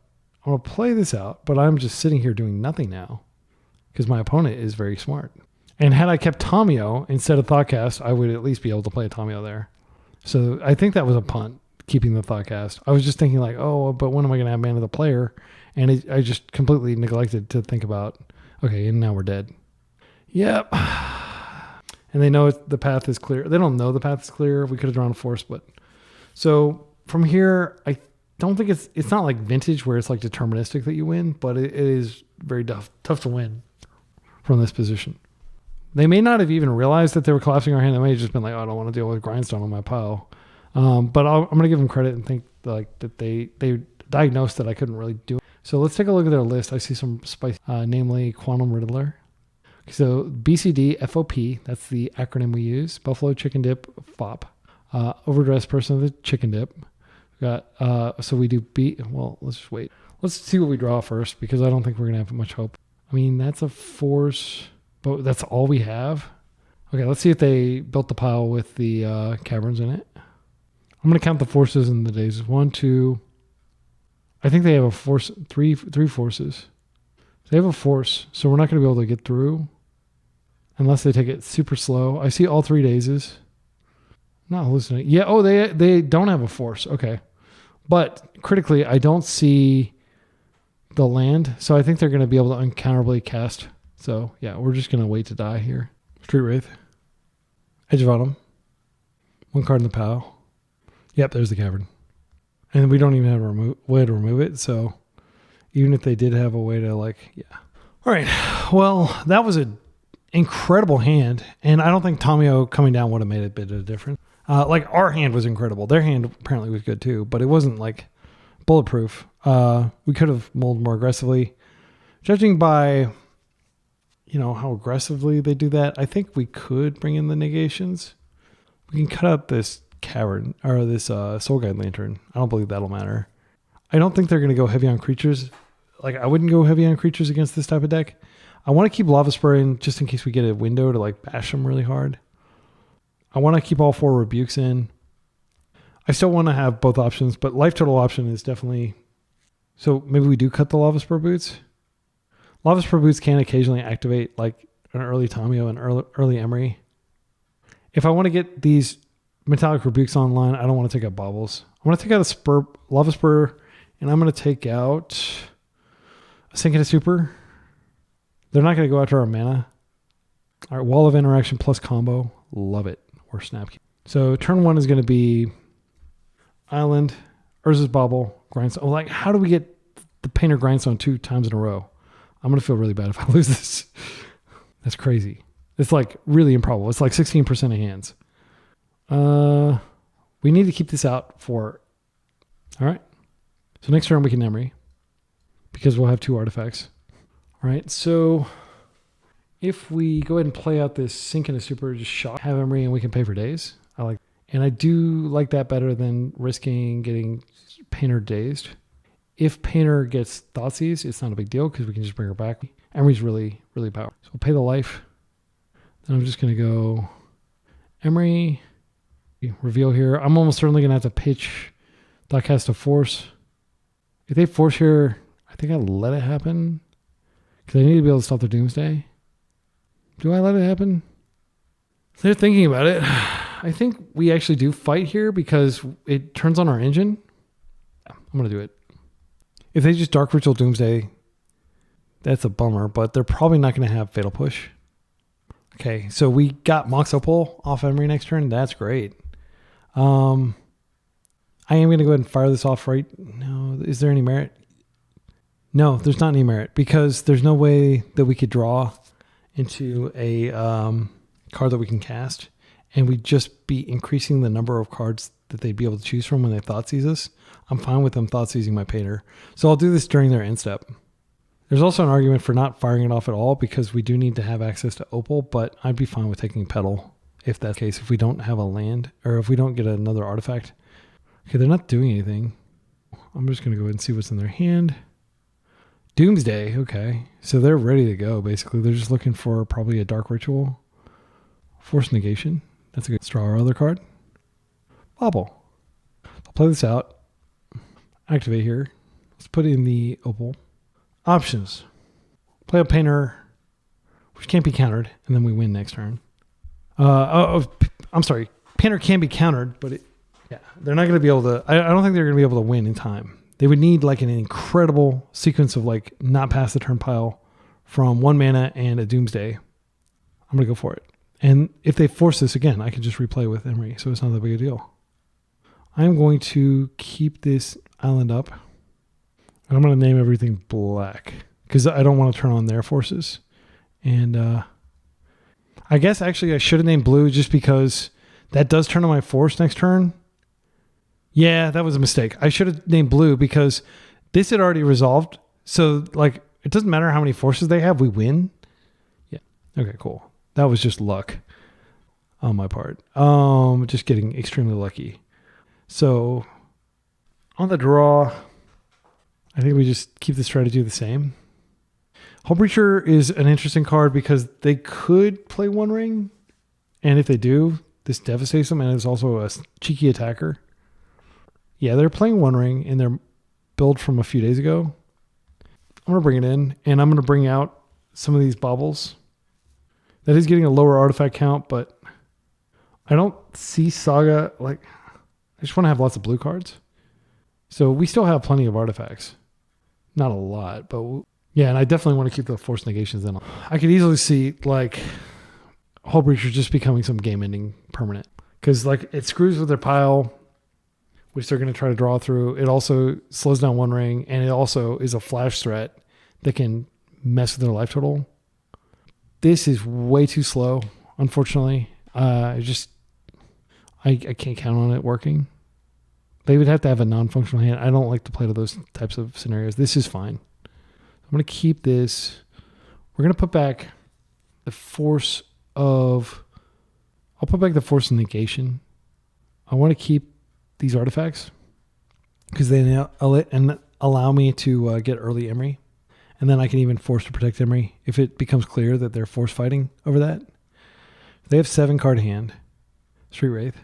I'm going to play this out, but I'm just sitting here doing nothing now because my opponent is very smart. And had I kept Tamiyo instead of Thoughtcast, I would at least be able to play a Tamiyo there. So I think that was a punt, keeping the Thoughtcast. I was just thinking like, oh, but when am I going to have mana the player? And I just completely neglected to think about, okay, and now we're dead. Yep. And they know the path is clear. They don't know the path is clear. We could have drawn a Force Split. So from here, I don't think it's not like Vintage where it's like deterministic that you win, but it is very tough to win from this position. They may not have even realized that they were collapsing our hand. They may have just been like, oh, I don't want to deal with grindstone on my pile. But I'm going to give them credit and think like that they diagnosed that I couldn't really do it. So let's take a look at their list. I see some spice, namely Quantum Riddler. So BCD FOP, that's the acronym we use. Buffalo Chicken Dip FOP. Overdressed Person of the Chicken Dip. We got so we do well, let's just wait. Let's see what we draw first, because I don't think we're gonna have much hope. I mean, that's a force, but that's all we have. Okay, let's see if they built the pile with the caverns in it. I'm gonna count the forces in the days. 1, 2. I think they have a force, three forces. They have a force, so we're not gonna be able to get through unless they take it super slow. I see all 3 dazes. Not hallucinating. Yeah, oh, they don't have a force. Okay. But critically, I don't see the land, so I think they're going to be able to uncounterably cast. So, yeah, we're just going to wait to die here. Street Wraith. Edge of Autumn. 1 card in the pile. Yep, there's the cavern. And we don't even have a way to remove it, so even if they did have a way to, like, yeah. All right, well, that was an incredible hand, and I don't think Tamiyo coming down would have made a bit of a difference. Like, our hand was incredible. Their hand apparently was good too, but it wasn't like bulletproof. We could have mulled more aggressively. Judging by, how aggressively they do that, I think we could bring in the negations. We can cut out this cavern, or this Soul Guide Lantern. I don't believe that'll matter. I don't think they're going to go heavy on creatures. Like, I wouldn't go heavy on creatures against this type of deck. I want to keep Lava Spur in just in case we get a window to, like, bash them really hard. I want to keep all 4 rebukes in. I still want to have both options, but life total option is definitely... So maybe we do cut the Lava Spur Boots. Lava Spur Boots can occasionally activate like an early Tamiyo and early Emry. If I want to get these Metallic Rebukes online, I don't want to take out Baubles. I want to take out a Lava Spur, and I'm going to take out a Sink Into Stupor. They're not going to go after our mana. All right, Wall of Interaction plus combo. Love it. Or Snap. So turn 1 is going to be Island, Urza's Bauble, Grindstone. Like, how do we get the Painter Grindstone 2 times in a row? I'm going to feel really bad if I lose this. That's crazy. It's like really improbable. It's like 16% of hands. We need to keep this out for... All right. So next turn we can Emry, because we'll have 2 artifacts. All right. So if we go ahead and play out this Sink Into Stupor, just shock, have Emry, and we can pay for days. And I do like that better than risking getting Painter dazed. If Painter gets Thoughtseize, it's not a big deal because we can just bring her back. Emry's really, really powerful. So we'll pay the life. Then I'm just going to go Emry, reveal here. I'm almost certainly going to have to pitch Thoughtcast to Force. If they Force here, I think I let it happen because I need to be able to stop the Doomsday. Do I let it happen? They're thinking about it. I think we actually do fight here because it turns on our engine. I'm going to do it. If they just Dark Ritual Doomsday, that's a bummer, but they're probably not going to have Fatal Push. Okay, so we got Mox Opal off Emry next turn. That's great. I am going to go ahead and fire this off right now. Is there any merit? No, there's not any merit because there's no way that we could draw into a card that we can cast. And we'd just be increasing the number of cards that they'd be able to choose from when they Thoughtseize us. I'm fine with them Thoughtseizing my Painter. So I'll do this during their end step. There's also an argument for not firing it off at all because we do need to have access to Opal, but I'd be fine with taking Petal if that's the case, if we don't have a land or if we don't get another artifact. Okay, they're not doing anything. I'm just going to go ahead and see what's in their hand. Doomsday, okay. So they're ready to go, basically. They're just looking for probably a Dark Ritual. Force of Negation. That's a good draw. Our other card. Bauble. I'll play this out. Activate here. Let's put in the Opal. Options. Play a Painter, which can't be countered, and then we win next turn. I'm sorry. Painter can be countered, but they're not going to be able to... I don't think they're going to be able to win in time. They would need like an incredible sequence of like not past the turn pile from 1 mana and a Doomsday. I'm going to go for it. And if they force this again, I can just replay with Emry, so it's not that big a deal. I'm going to keep this island up. And I'm going to name everything black because I don't want to turn on their forces. And I I guess actually I should have named blue just because that does turn on my force next turn. Yeah, that was a mistake. I should have named blue because this had already resolved. So like, it doesn't matter how many forces they have, we win. Yeah. Okay, cool. That was just luck on my part. Just getting extremely lucky. So on the draw, I think we just keep the strategy the same. Hullbreacher is an interesting card because they could play One Ring. And if they do, this devastates them and is also a cheeky attacker. Yeah, they're playing One Ring in their build from a few days ago. I'm going to bring it in, and I'm going to bring out some of these baubles. That is getting a lower artifact count, but I don't see Saga. Like, I just want to have lots of blue cards. So we still have plenty of artifacts. Not a lot, but yeah, and I definitely want to keep the Force Negations in. I could easily see, like, Hullbreacher just becoming some game-ending permanent. Because, like, it screws with their pile, which they're going to try to draw through. It also slows down One Ring, and it also is a flash threat that can mess with their life total. This is way too slow, unfortunately. I can't count on it working. They would have to have a non-functional hand. I don't like to play to those types of scenarios. This is fine. I'm going to keep this. We're going to put back the Force of... I'll put back the Force of Negation. I want to keep these artifacts because they allow me to get early Emry, and then I can even force to protect Emry if it becomes clear that they're force fighting over that. They have 7 card hand. Street Wraith.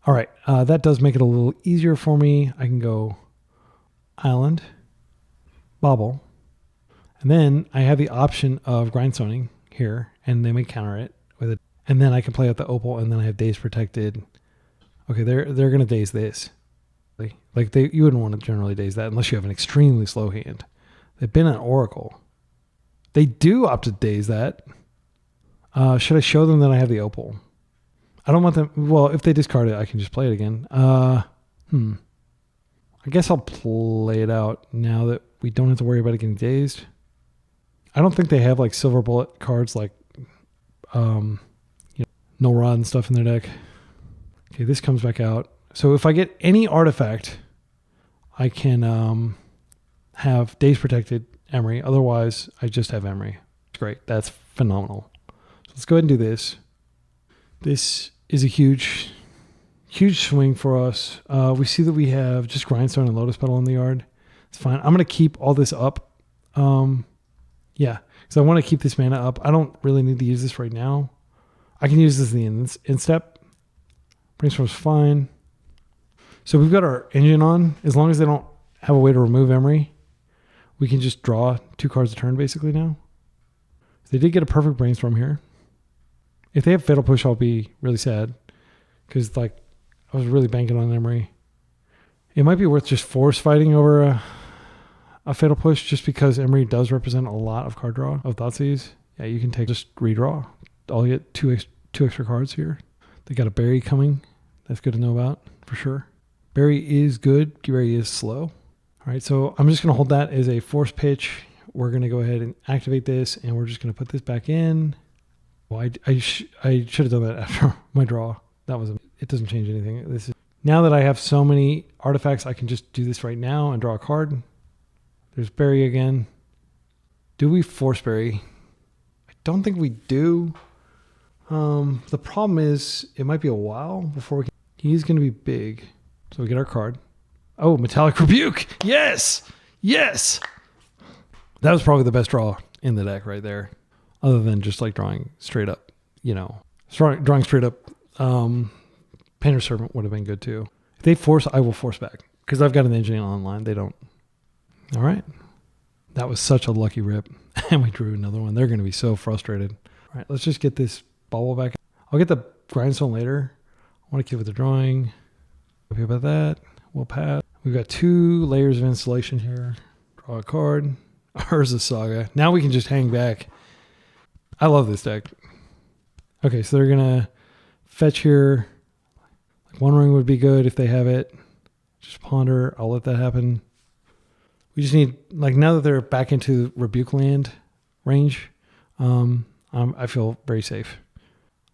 All right, that does make it a little easier for me. I can go Island, Bobble, and then I have the option of grindstoning here, and they may counter it with it, and then I can play out the Opal, and then I have Daze Protected. Okay, they're going to daze this. Like you wouldn't want to generally daze that unless you have an extremely slow hand. They've been an Oracle. They do opt to daze that. Should I show them that I have the Opal? I don't want them... Well, if they discard it, I can just play it again. I guess I'll play it out now that we don't have to worry about it getting dazed. I don't think they have like silver bullet cards like No Rod and stuff in their deck. Okay, this comes back out. So if I get any artifact, I can have Daze Protected Emry. Otherwise, I just have Emry. Great. That's phenomenal. So let's go ahead and do this. This is a huge swing for us. We see that we have just Grindstone and Lotus Petal in the yard. It's fine. I'm going to keep all this up. Yeah, because I want to keep this mana up. I don't really need to use this right now. I can use this in the end step. Brainstorm's fine. So we've got our engine on. As long as they don't have a way to remove Emry, we can just draw 2 cards a turn basically now. They did get a perfect Brainstorm here. If they have Fatal Push, I'll be really sad. Because like I was really banking on Emry. It might be worth just force fighting over a Fatal Push just because Emry does represent a lot of card draw of Thoughtseize. Yeah, you can just redraw. I'll get two extra cards here. They got a Berry coming. That's good to know about for sure. Berry is good. Berry is slow. All right, so I'm just going to hold that as a force pitch. We're going to go ahead and activate this, and we're just going to put this back in. Well, I should have done that after my draw. It doesn't change anything. Now that I have so many artifacts, I can just do this right now and draw a card. There's Berry again. Do we force Berry? I don't think we do. The problem is it might be a while before we can. He's going to be big. So we get our card. Oh, Metallic Rebuke. Yes. That was probably the best draw in the deck right there. Other than just like drawing straight up, drawing straight up. Painter Servant would have been good too. If they force, I will force back because I've got an engine online. They don't. All right. That was such a lucky rip. And we drew another one. They're going to be so frustrated. All right. Let's just get this bubble back. I'll get the grindstone later. I want to keep with the drawing. Happy about that. We'll pass. We've got 2 layers of installation here. Draw a card. Urza Saga. Now we can just hang back. I love this deck. Okay, so they're going to fetch here. Like One Ring would be good if they have it. Just ponder. I'll let that happen. We just need, like, now that they're back into Rebuke land range, I feel very safe.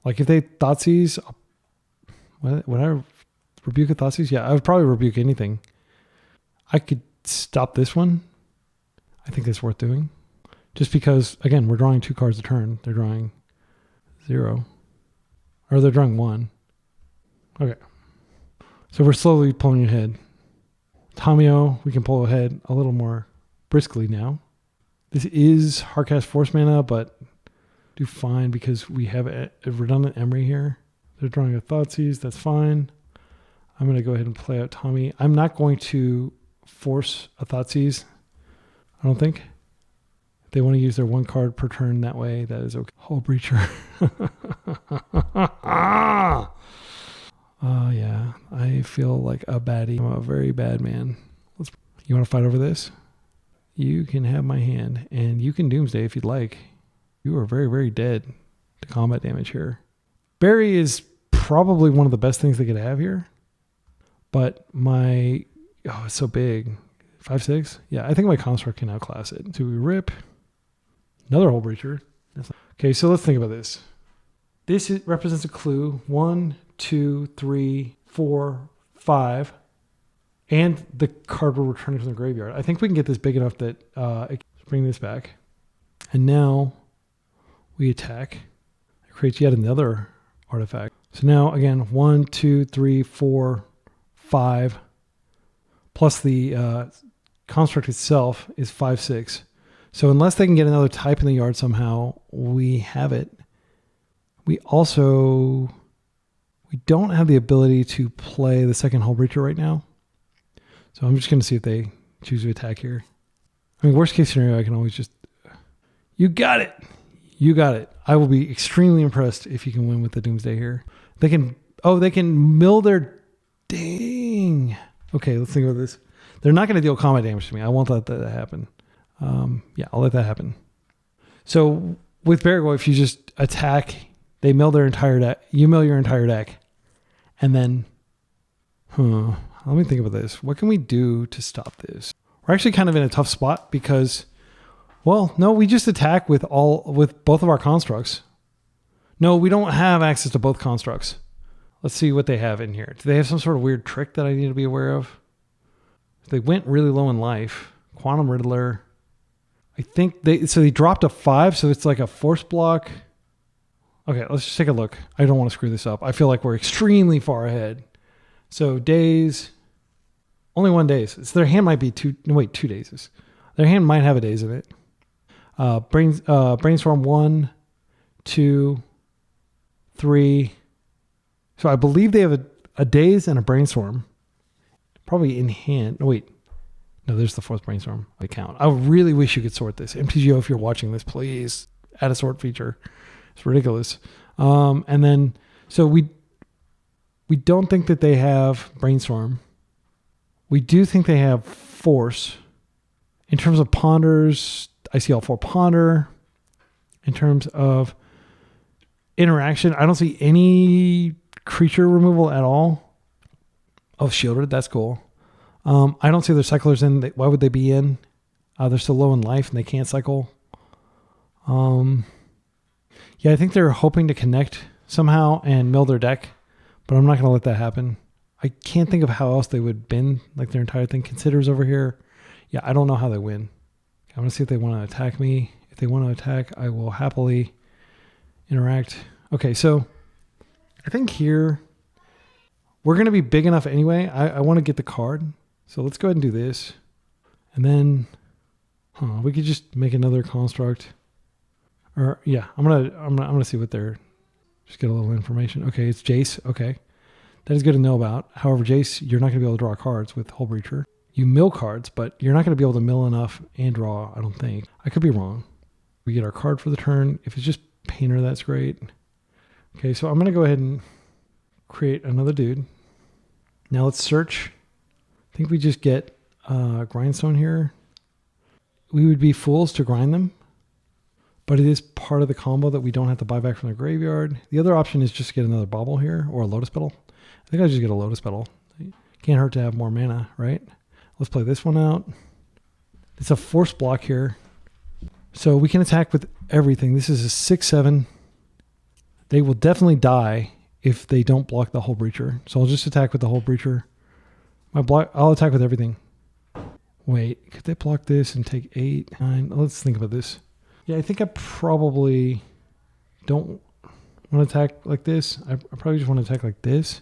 Like if they Thoughtseize, would I rebuke a Thoughtseize? Yeah, I would probably rebuke anything. I could stop this one. I think that's worth doing. Just because, again, we're drawing 2 cards a turn. They're drawing 0. Or they're drawing 1. Okay. So we're slowly pulling ahead. Tamiyo, we can pull ahead a little more briskly now. This is hardcast force mana, but do fine because we have a redundant Emry here. They're drawing a Thoughtseize. That's fine. I'm going to go ahead and play out Tommy. I'm not going to force a Thoughtseize. I don't think. If they want to use their 1 card per turn that way, that is okay. Hull Breacher. Oh, yeah. I feel like a baddie. I'm a very bad man. You want to fight over this? You can have my hand, and you can Doomsday if you'd like. You are very, very dead to combat damage here. Barry is probably one of the best things they could have here. But it's so big. 5/6? Yeah, I think my construct can outclass it. So we rip. Another Hull Breacher. Okay, so let's think about this. This represents a clue. 1, 2, 3, 4, 5. And the card will return from the graveyard. I think we can get this big enough that bring this back. And now we attack. It creates yet another artifact. So now, again, 1, 2, 3, 4, 5. Plus the construct itself is 5/6. So unless they can get another type in the yard somehow, we have it. We don't have the ability to play the second Hull Breacher right now. So I'm just going to see if they choose to attack here. I mean, worst case scenario, I can always just... You got it! You got it. I will be extremely impressed if you can win with the Doomsday here. They can mill their... Dang! Okay, let's think about this. They're not going to deal combat damage to me. I won't let that happen. Yeah, I'll let that happen. So with Baragoi, if you just attack, they mill their entire deck. You mill your entire deck. And then... Let me think about this. What can we do to stop this? We're actually kind of in a tough spot because, well, no, we just attack with both of our constructs. No, we don't have access to both constructs. Let's see what they have in here. Do they have some sort of weird trick that I need to be aware of? They went really low in life. Quantum Riddler. I think they dropped a 5, so it's like a force block. Okay, let's just take a look. I don't want to screw this up. I feel like we're extremely far ahead. So days, only 1 days. So their hand might be 2 days. Their hand might have a days in it. Brainstorm 1, 2, 3. So I believe they have a days and a brainstorm. Probably in hand. No, there's the 4th brainstorm account. I really wish you could sort this. MTGO, if you're watching this, please add a sort feature. It's ridiculous. And then, so we don't think that they have brainstorm. We do think they have force. In terms of ponders, I see all 4 ponder. In terms of interaction, I don't see any creature removal at all. Oh, shielded, that's cool. I don't see their cyclers in. Why would they be in? They're still low in life and they can't cycle. Yeah, I think they're hoping to connect somehow and mill their deck, but I'm not going to let that happen. I can't think of how else they would bin like their entire thing. Considers over here. Yeah, I don't know how they win. I'm going to see if they want to attack me. If they want to attack, I will happily interact. Okay, so I think here we're going to be big enough anyway. I want to get the card. So let's go ahead and do this. And then we could just make another construct. Or yeah, I'm gonna see what they're, just get a little information. Okay, it's Jace. Okay. That is good to know about. However, Jace, you're not going to be able to draw cards with Hull Breacher. You mill cards, but you're not going to be able to mill enough and draw, I don't think. I could be wrong. We get our card for the turn. If it's just Painter, that's great. Okay, so I'm going to go ahead and create another dude. Now let's search. I think we just get grindstone here. We would be fools to grind them, but it is part of the combo that we don't have to buy back from the graveyard. The other option is just to get another bauble here or a lotus petal. I think I'll just get a lotus petal. Can't hurt to have more mana, right? Let's play this one out. It's a force block here. So we can attack with everything. This is a 6/7. They will definitely die if they don't block the Hull Breacher. So I'll just attack with the Hull Breacher. I'll attack with everything. Wait, could they block this and take 8, 9? Let's think about this. Yeah, I think I probably don't want to attack like this. I probably just want to attack like this.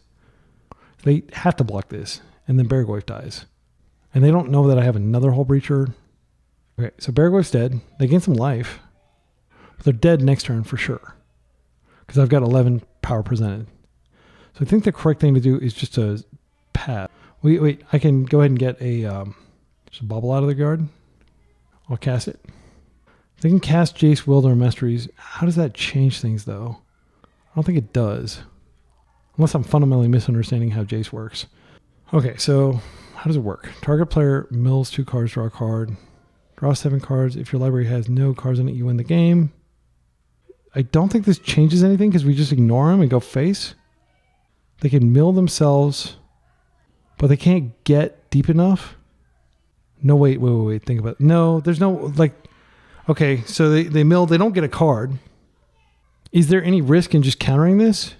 They have to block this, and then Beargoyf dies. And they don't know that I have another Hull Breacher. Okay, so Beargoyf's dead. They gain some life. But they're dead next turn for sure. Because I've got 11 power presented. So I think the correct thing to do is just to pass. Wait, I can go ahead and get just a bubble out of the guard. I'll cast it. They can cast Jace, Wilder, and Mysteries. How does that change things, though? I don't think it does. Unless I'm fundamentally misunderstanding how Jace works. Okay, so how does it work? Target player mills 2 cards, draw a card. Draw 7 cards. If your library has no cards in it, you win the game. I don't think this changes anything because we just ignore them and go face. They can mill themselves, but they can't get deep enough. No, wait. Think about it. No, there's no, like, okay, so they mill, they don't get a card. Is there any risk in just countering this?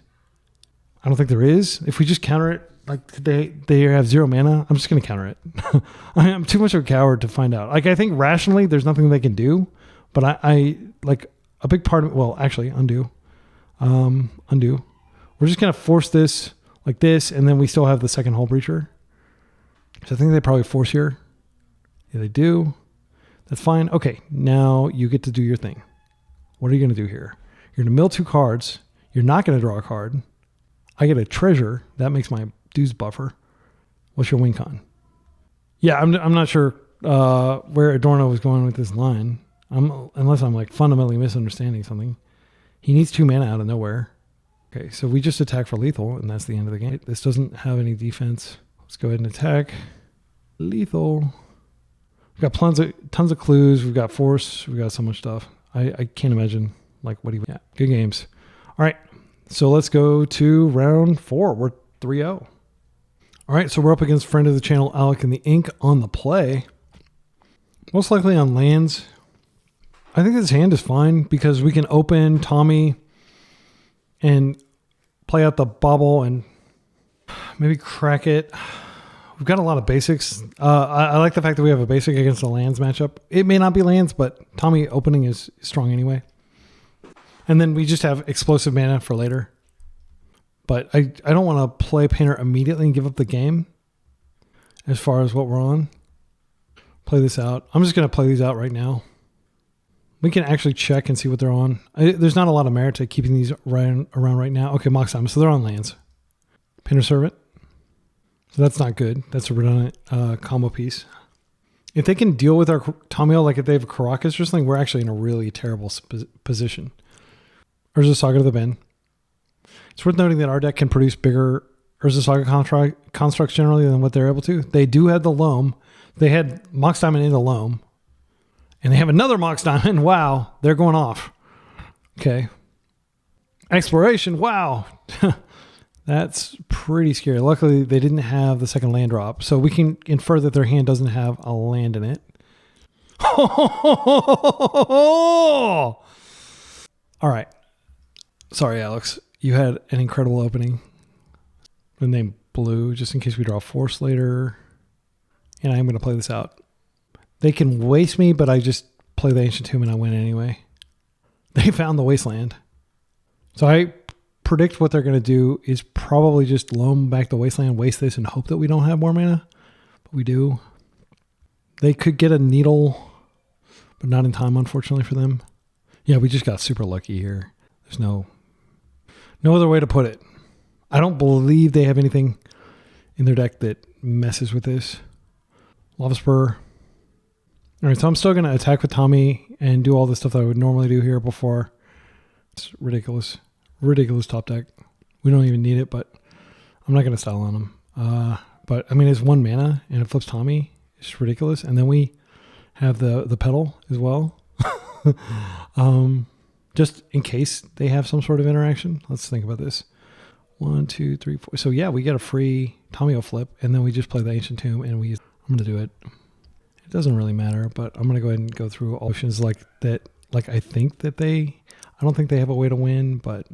I don't think there is. If we just counter it, like they have 0 mana, I'm just going to counter it. I'm too much of a coward to find out. Like, I think rationally there's nothing they can do, but I like a big part of it. Well, actually, undo. We're just going to force this like this, and then we still have the second Hull Breacher. So I think they probably force here. Yeah, they do. That's fine. Okay, now you get to do your thing. What are you going to do here? You're going to mill 2 cards. You're not going to draw a card. I get a treasure. That makes my dues buffer. What's your win con? Yeah, I'm not sure where Adorno was going with this line. Unless I'm like fundamentally misunderstanding something. He needs 2 mana out of nowhere. Okay, so we just attack for lethal, and that's the end of the game. This doesn't have any defense. Let's go ahead and attack. Lethal. We've got tons of clues. We've got force. We've got so much stuff. I can't imagine like what he... Yeah, good games. All right, so let's go to round 4. We're 3-0. All right, so we're up against friend of the channel, Alec and the Ink on the play. Most likely on lands. I think this hand is fine because we can open Tommy and play out the bobble and maybe crack it. We've got a lot of basics. I like the fact that we have a basic against a lands matchup. It may not be lands, but Tommy opening is strong anyway. And then we just have explosive mana for later. But I don't want to play Painter immediately and give up the game as far as what we're on. Play this out. I'm just going to play these out right now. We can actually check and see what they're on. There's not a lot of merit to keeping these around right now. Okay, Mox Time. So they're on lands. Painter Servant. So that's not good. That's a redundant combo piece. If they can deal with our Tamiyo, like if they have a Caracas or something, we're actually in a really terrible position. Urza Saga to the bin. It's worth noting that our deck can produce bigger Urza Saga constructs generally than what they're able to. They do have the Loam. They had Mox Diamond in the Loam. And they have another Mox Diamond. Wow. They're going off. Okay. Exploration. Wow. That's pretty scary. Luckily, they didn't have the second land drop. So we can infer that their hand doesn't have a land in it. All right. Sorry, Alex. You had an incredible opening. The name Blue, just in case we draw Force later. And I'm going to play this out. They can waste me, but I just play the Ancient Tomb and I win anyway. They found the Wasteland. So I predict what they're going to do is probably just loam back the Wasteland, waste this, and hope that we don't have more mana. But we do. They could get a Needle, but not in time, unfortunately, for them. Yeah, we just got super lucky here. There's no other way to put it. I don't believe they have anything in their deck that messes with this. Lava Spur. All right, so I'm still going to attack with Tommy and do all the stuff that I would normally do here before. It's ridiculous. Ridiculous top deck. We don't even need it, but I'm not going to style on them. But, I mean, it's 1 mana, and it flips Tommy. It's ridiculous. And then we have the pedal as well. Just in case they have some sort of interaction. Let's think about this. 1, 2, 3, 4. So, yeah, we get a free Tamiyo flip, and then we just play the Ancient Tomb, and I'm going to do it. It doesn't really matter, but I'm going to go ahead and go through all options like that. Like, I don't think they have a way to win, but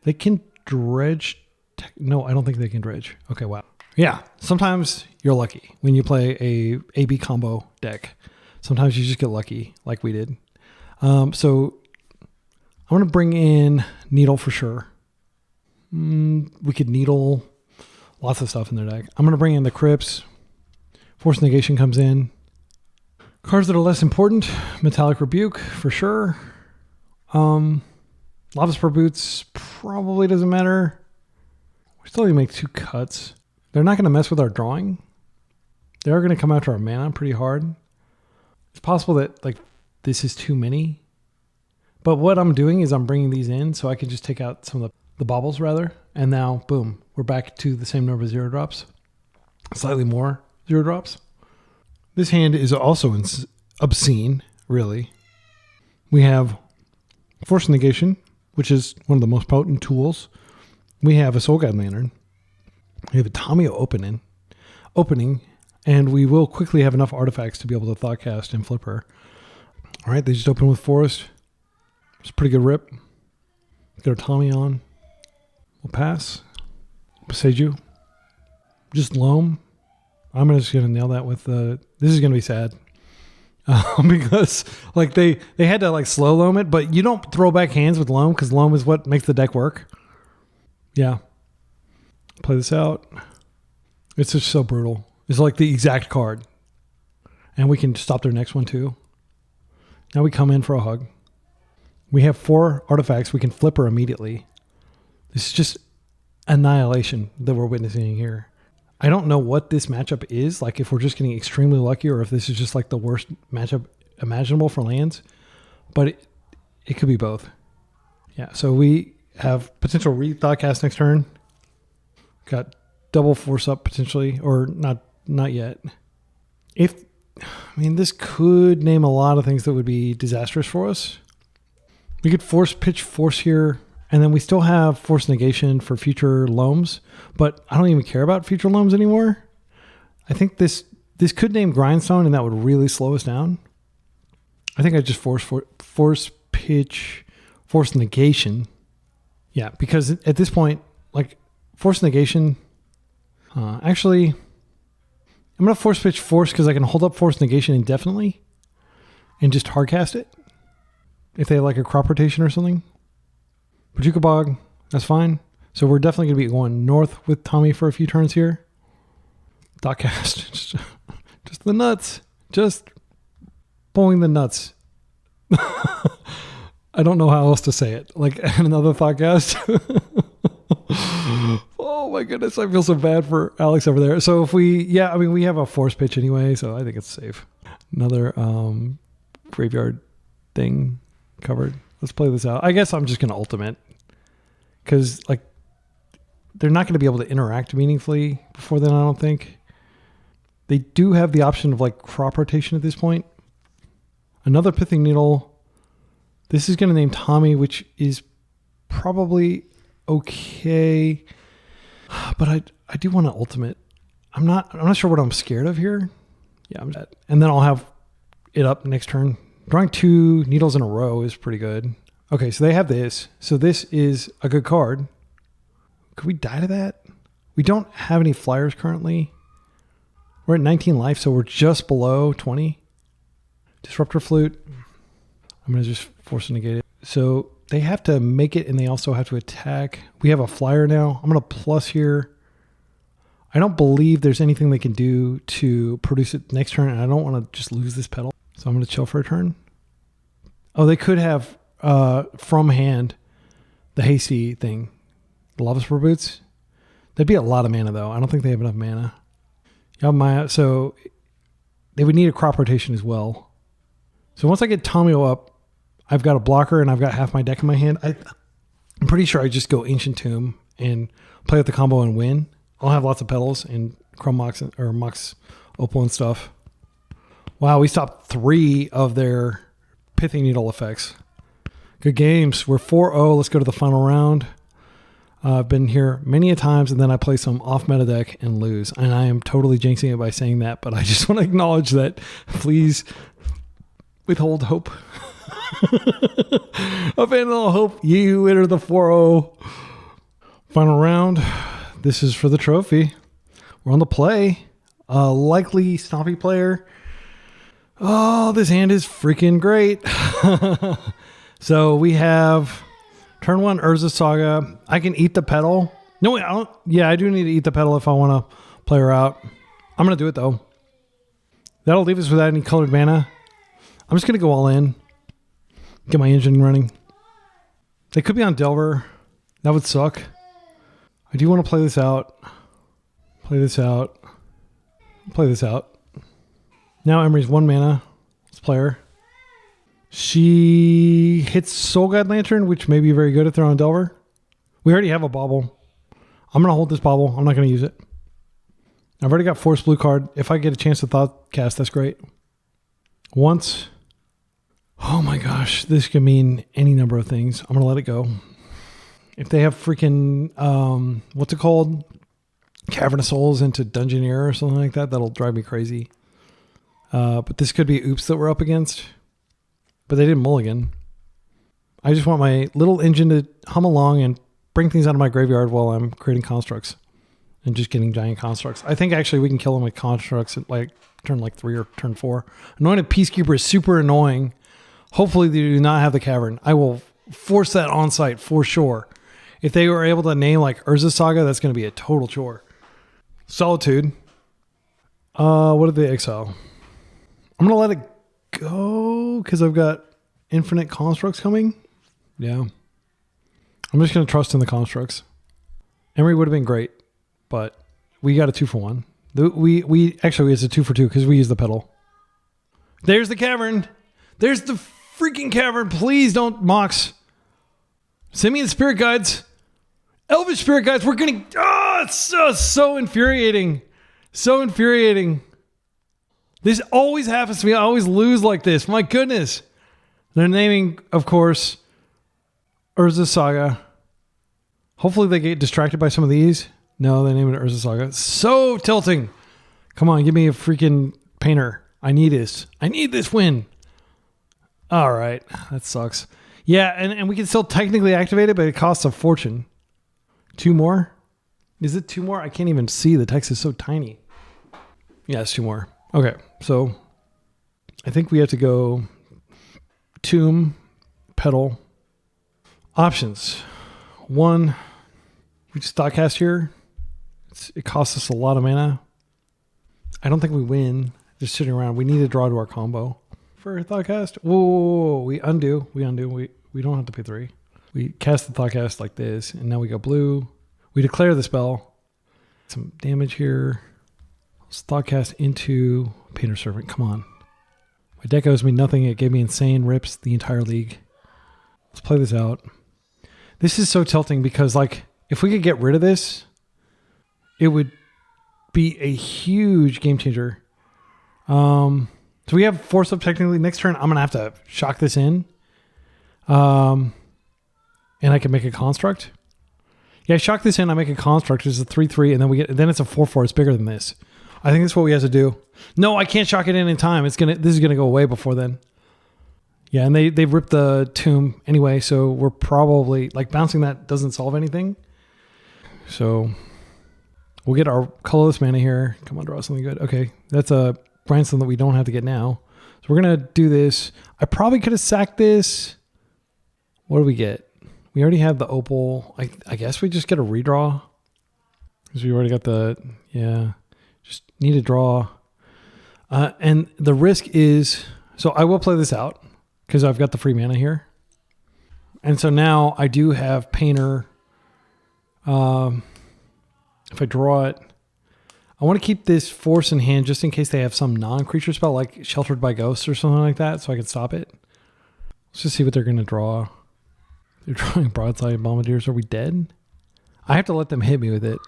They can dredge. No, I don't think they can dredge. Okay, wow. Yeah, sometimes you're lucky when you play a AB combo deck. Sometimes you just get lucky, like we did. So I'm going to bring in Needle for sure. We could Needle lots of stuff in their deck. I'm going to bring in the Crypts. Force of Negation comes in. Cards that are less important. Metallic Rebuke for sure. Lava Spur Boots probably doesn't matter. We still need to make 2 cuts. They're not going to mess with our drawing. They are going to come after our mana pretty hard. It's possible that like this is too many. But what I'm doing is I'm bringing these in so I can just take out some of the baubles rather. And now, boom, we're back to the same number of 0 drops. Slightly more 0 drops. This hand is also obscene, really. We have Force of Negation, which is one of the most potent tools. We have a Soul Guide Lantern. We have a Tamiyo opening, and we will quickly have enough artifacts to be able to Thoughtcast and Flipper. All right, they just open with Forest. It's a pretty good rip. Get our Tommy on. We'll pass. Seiju. Just Loam. I'm just going to nail that with the... This is going to be sad. Because like they had to like slow Loam it, but you don't throw back hands with Loam because Loam is what makes the deck work. Yeah. Play this out. It's just so brutal. It's like the exact card. And we can stop their next one too. Now we come in for a hug. We have 4 artifacts. We can flip her immediately. This is just annihilation that we're witnessing here. I don't know what this matchup is. Like if we're just getting extremely lucky or if this is just like the worst matchup imaginable for lands. But it could be both. Yeah, so we have potential Thoughtcast next turn. Got double Force up potentially, or not yet. This could name a lot of things that would be disastrous for us. We could pitch Force here, and then we still have Force Negation for future Loams, but I don't even care about future Loams anymore. I think this could name Grindstone, and that would really slow us down. I think I just force pitch Force Negation. Yeah, because at this point, like Force Negation, actually, I'm going to force pitch Force because I can hold up Force Negation indefinitely and just hardcast it. If they have like a crop rotation or something. Pachuca Bog, that's fine. So we're definitely going to be going north with Tommy for a few turns here. Thoughtcast, just the nuts. Just pulling the nuts. I don't know how else to say it. Like another Thoughtcast. Oh my goodness, I feel so bad for Alex over there. So if we have a force pitch anyway, so I think it's safe. Another graveyard thing covered. Let's play this out. I guess I'm just going to ultimate because like they're not going to be able to interact meaningfully before then. I don't think they do have the option of like crop rotation at this point. Another Pithing Needle. This is going to name Tommy, which is probably okay, but I do want to ultimate. I'm not sure what I'm scared of here. Yeah, I'm dead. And then I'll have it up next turn. Drawing 2 needles in a row is pretty good. Okay, so they have this. So this is a good card. Could we die to that? We don't have any flyers currently. We're at 19 life, so we're just below 20. Disruptor Flute. I'm going to just force negate it. So they have to make it, and they also have to attack. We have a flyer now. I'm going to plus here. I don't believe there's anything they can do to produce it next turn, and I don't want to just lose this pedal. So I'm going to chill for a turn. Oh, they could have from hand the hasty thing. The Lava Spur Boots. That'd be a lot of mana, though. I don't think they have enough mana. So they would need a crop rotation as well. So once I get Tamiyo up, I've got a blocker and I've got half my deck in my hand. I'm pretty sure I just go Ancient Tomb and play with the combo and win. I'll have lots of petals and Chrome Mox or Mox Opal and stuff. Wow, we stopped 3 of their Pithing Needle effects. Good games. We're 4-0. Let's go to the final round. I've been here many a times, and then I play some off-meta deck and lose. And I am totally jinxing it by saying that, but I just want to acknowledge that. Please withhold hope. Abandon all hope. You enter the 4-0. Final round. This is for the trophy. We're on the play. Likely Stompy player. Oh, this hand is freaking great. So we have turn 1 Urza Saga. I can eat the pedal. No, wait, I don't. Yeah, I do need to eat the pedal if I want to play her out. I'm going to do it though. That'll leave us without any colored mana. I'm just going to go all in. Get my engine running. They could be on Delver. That would suck. I do want to play this out. Play this out. Play this out. Now Emry's 1 mana. Let's play her. She hits Soul Guide Lantern, which may be very good if they're on Delver. We already have a bauble. I'm going to hold this bauble. I'm not going to use it. I've already got Force Blue card. If I get a chance to Thought Cast, that's great. Once. Oh my gosh. This could mean any number of things. I'm going to let it go. If they have freaking, what's it called? Cavern of Souls into Dungeoneer or something like that, that'll drive me crazy. But this could be Oops that we're up against. But they didn't mulligan. I just want my little engine to hum along and bring things out of my graveyard while I'm creating constructs. And just getting giant constructs. I think actually we can kill them with constructs at like turn 3 or turn 4. Anointed Peacekeeper is super annoying. Hopefully they do not have the cavern. I will force that on site for sure. If they were able to name like Urza Saga, that's going to be a total chore. Solitude. What did they exile? I'm going to let it go because I've got infinite constructs coming. Yeah. I'm just going to trust in the constructs. Emry would have been great. But we got a 2-for-1. We actually it's a 2-for-2 because we use the pedal. There's the cavern. There's the freaking cavern. Please don't Mox. Simian Spirit Guides. Elvish Spirit Guides. We're gonna. Oh, it's so infuriating. So infuriating. This always happens to me. I always lose like this. My goodness. They're naming, of course, Urza Saga. Hopefully they get distracted by some of these. No, they named it Urza Saga. It's so tilting. Come on, give me a freaking painter. I need this. I need this win. All right. That sucks. Yeah, and we can still technically activate it, but it costs a fortune. 2 more? Is it 2 more? I can't even see. The text is so tiny. Yeah, it's 2 more. Okay, so I think we have to go Tomb, Pedal. Options. 1, we just Thought Cast here. It costs us a lot of mana. I don't think we win just sitting around. We need to draw to our combo for Thoughtcast. Whoa, we undo. We don't have to pay 3. We cast the Thoughtcast like this, and now we go blue. We declare the spell. Some damage here. Let's Thoughtcast into Painter Servant. Come on. My deck owes me nothing. It gave me insane rips the entire league. Let's play this out. This is so tilting because, like, if we could get rid of this, it would be a huge game changer. So we have Force Up technically. Next turn, I'm going to have to shock this in. And I can make a construct. Yeah, I shock this in, I make a construct. It's a 3/3, and then it's a 4/4. It's bigger than this. I think that's what we have to do. No, I can't shock it in time. This is gonna go away before then. Yeah, and they've ripped the tomb anyway, so we're probably like bouncing that doesn't solve anything. So we'll get our colorless mana here. Come on, draw something good. Okay, that's a grindstone that we don't have to get now. So we're gonna do this. I probably could have sacked this. What do we get? We already have the opal. I guess we just get a redraw because we already got the just need to draw. And the risk is, so I will play this out because I've got the free mana here. And so now I do have Painter. If I draw it, I want to keep this Force in hand just in case they have some non-creature spell like Sheltered by Ghosts or something like that so I can stop it. Let's just see what they're going to draw. They're drawing Broadside Bombardiers. Are we dead? I have to let them hit me with it.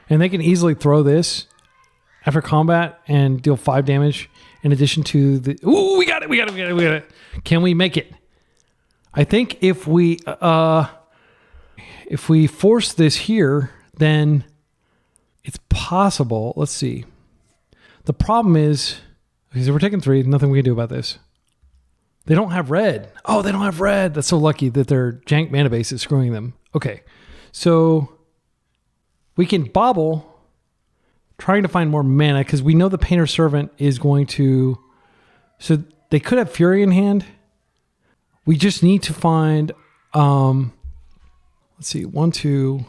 And they can easily throw this after combat and deal 5 damage in addition to the... Ooh, we got it. Can we make it? I think if we force this here, then it's possible. Let's see. The problem is, okay, so we're taking 3. Nothing we can do about this. They don't have red. Oh, they don't have red. That's so lucky that their jank mana base is screwing them. Okay. So we can bobble, trying to find more mana, because we know the Painter Servant is going to... So they could have Fury in hand. We just need to find... let's see, 1, 2,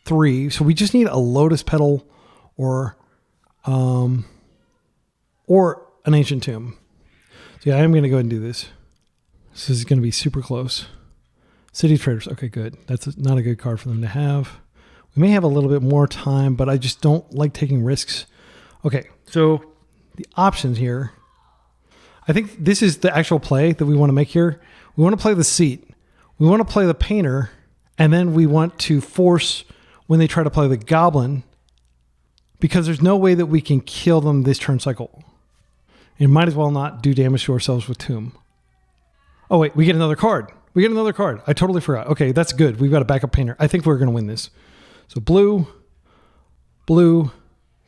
3. So we just need a Lotus Petal or an Ancient Tomb. So yeah, I am going to go ahead and do this. This is going to be super close. City Traders. Okay, good. That's not a good card for them to have. We may have a little bit more time, but I just don't like taking risks. Okay, so the options here. I think this is the actual play that we want to make here. We want to play the Seat. We want to play the Painter, and then we want to force when they try to play the Goblin, because there's no way that we can kill them this turn cycle. And might as well not do damage to ourselves with Tomb. Oh wait, we get another card. We get another card. I totally forgot. Okay, that's good. We've got a backup Painter. I think we're going to win this. So blue,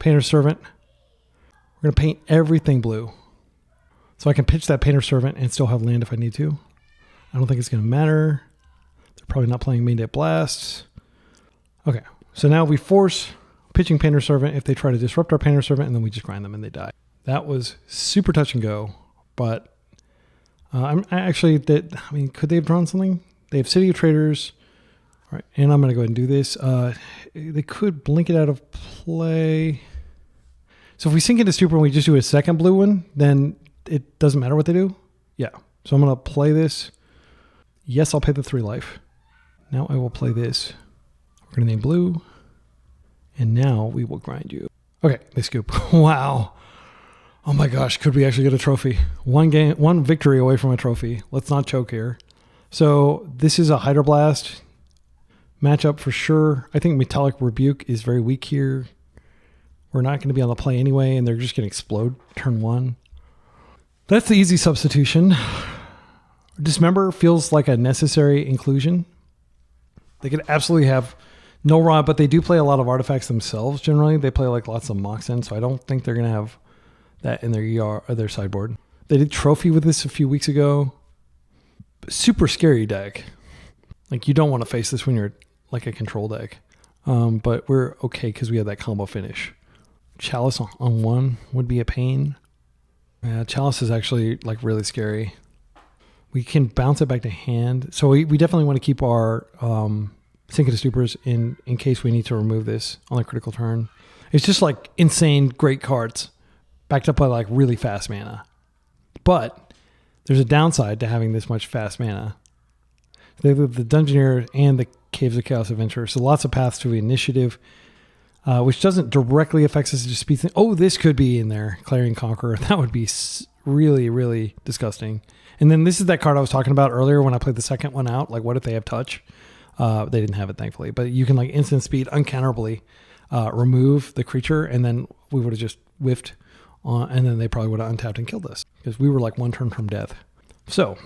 Painter Servant. We're going to paint everything blue. So I can pitch that Painter Servant and still have land if I need to. I don't think it's going to matter. They're probably not playing Main Deck Blasts. Okay, so now we force pitching Painter Servant if they try to disrupt our Painter Servant, and then we just grind them and they die. That was super touch and go, but could they have drawn something? They have City of Traders. All right, and I'm going to go ahead and do this. They could blink it out of play. So if we Sink Into Stupor and we just do a second blue one, then it doesn't matter what they do. Yeah, so I'm going to play this. Yes, I'll pay the 3 life. Now I will play this. We're going to name blue. And now we will grind you. Okay, they scoop. Wow. Oh my gosh, could we actually get a trophy? One victory away from a trophy. Let's not choke here. So this is a Hydroblast matchup for sure. I think Metallic Rebuke is very weak here. We're not going to be on the play anyway, and they're just going to explode turn 1. That's the easy substitution. Dismember feels like a necessary inclusion. They could absolutely have no raw, but they do play a lot of artifacts themselves generally. They play like lots of Moxen, so I don't think they're going to have that in their ER or their sideboard. They did Trophy with this a few weeks ago. Super scary deck. Like, you don't want to face this when you're like a control deck. But we're okay because we have that combo finish. Chalice on 1 would be a pain. Yeah, Chalice is actually like really scary. We can bounce it back to hand. So we definitely want to keep our Sink Into Stupors in case we need to remove this on a critical turn. It's just like insane great cards backed up by like really fast mana. But there's a downside to having this much fast mana. They have the Dungeoneer and the Caves of Chaos Adventure. So lots of paths to initiative, which doesn't directly affect us. It just speeds things. Oh, this could be in there. Clarion Conqueror. That would be really, really disgusting. And then this is that card I was talking about earlier when I played the second one out. Like, what if they have touch? They didn't have it, thankfully. But you can like instant speed, uncounterably remove the creature, and then we would have just whiffed on, and then they probably would have untapped and killed us because we were like 1 turn from death. So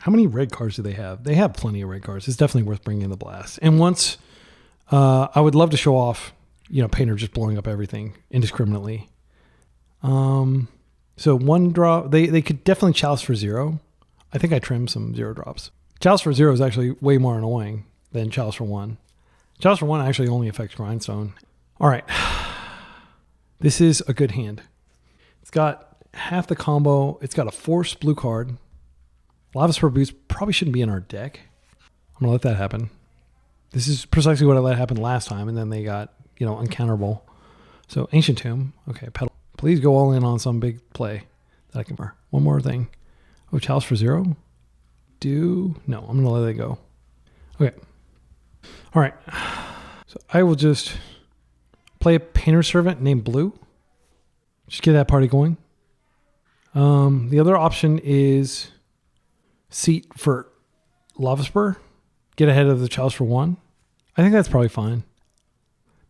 how many red cards do they have? They have plenty of red cards. It's definitely worth bringing in the blast. And once I would love to show off, Painter just blowing up everything indiscriminately. So 1 draw, they could definitely Chalice for 0. I think I trimmed some 0 drops. Chalice for 0 is actually way more annoying than Chalice for 1. Chalice for 1 actually only affects Grindstone. All right. This is a good hand. It's got half the combo. It's got a Force blue card. Lava's Boots probably shouldn't be in our deck. I'm going to let that happen. This is precisely what I let happen last time, and then they got, uncounterable. So Ancient Tomb. Okay, Petal. Please go all in on some big play that I can. One more thing. Oh, Chalice for 0? No, I'm going to let it go. Okay. All right. So I will just play a Painter Servant named Blue. Just get that party going. The other option is Seat for Lava Spur. Get ahead of the Chalice for 1. I think that's probably fine.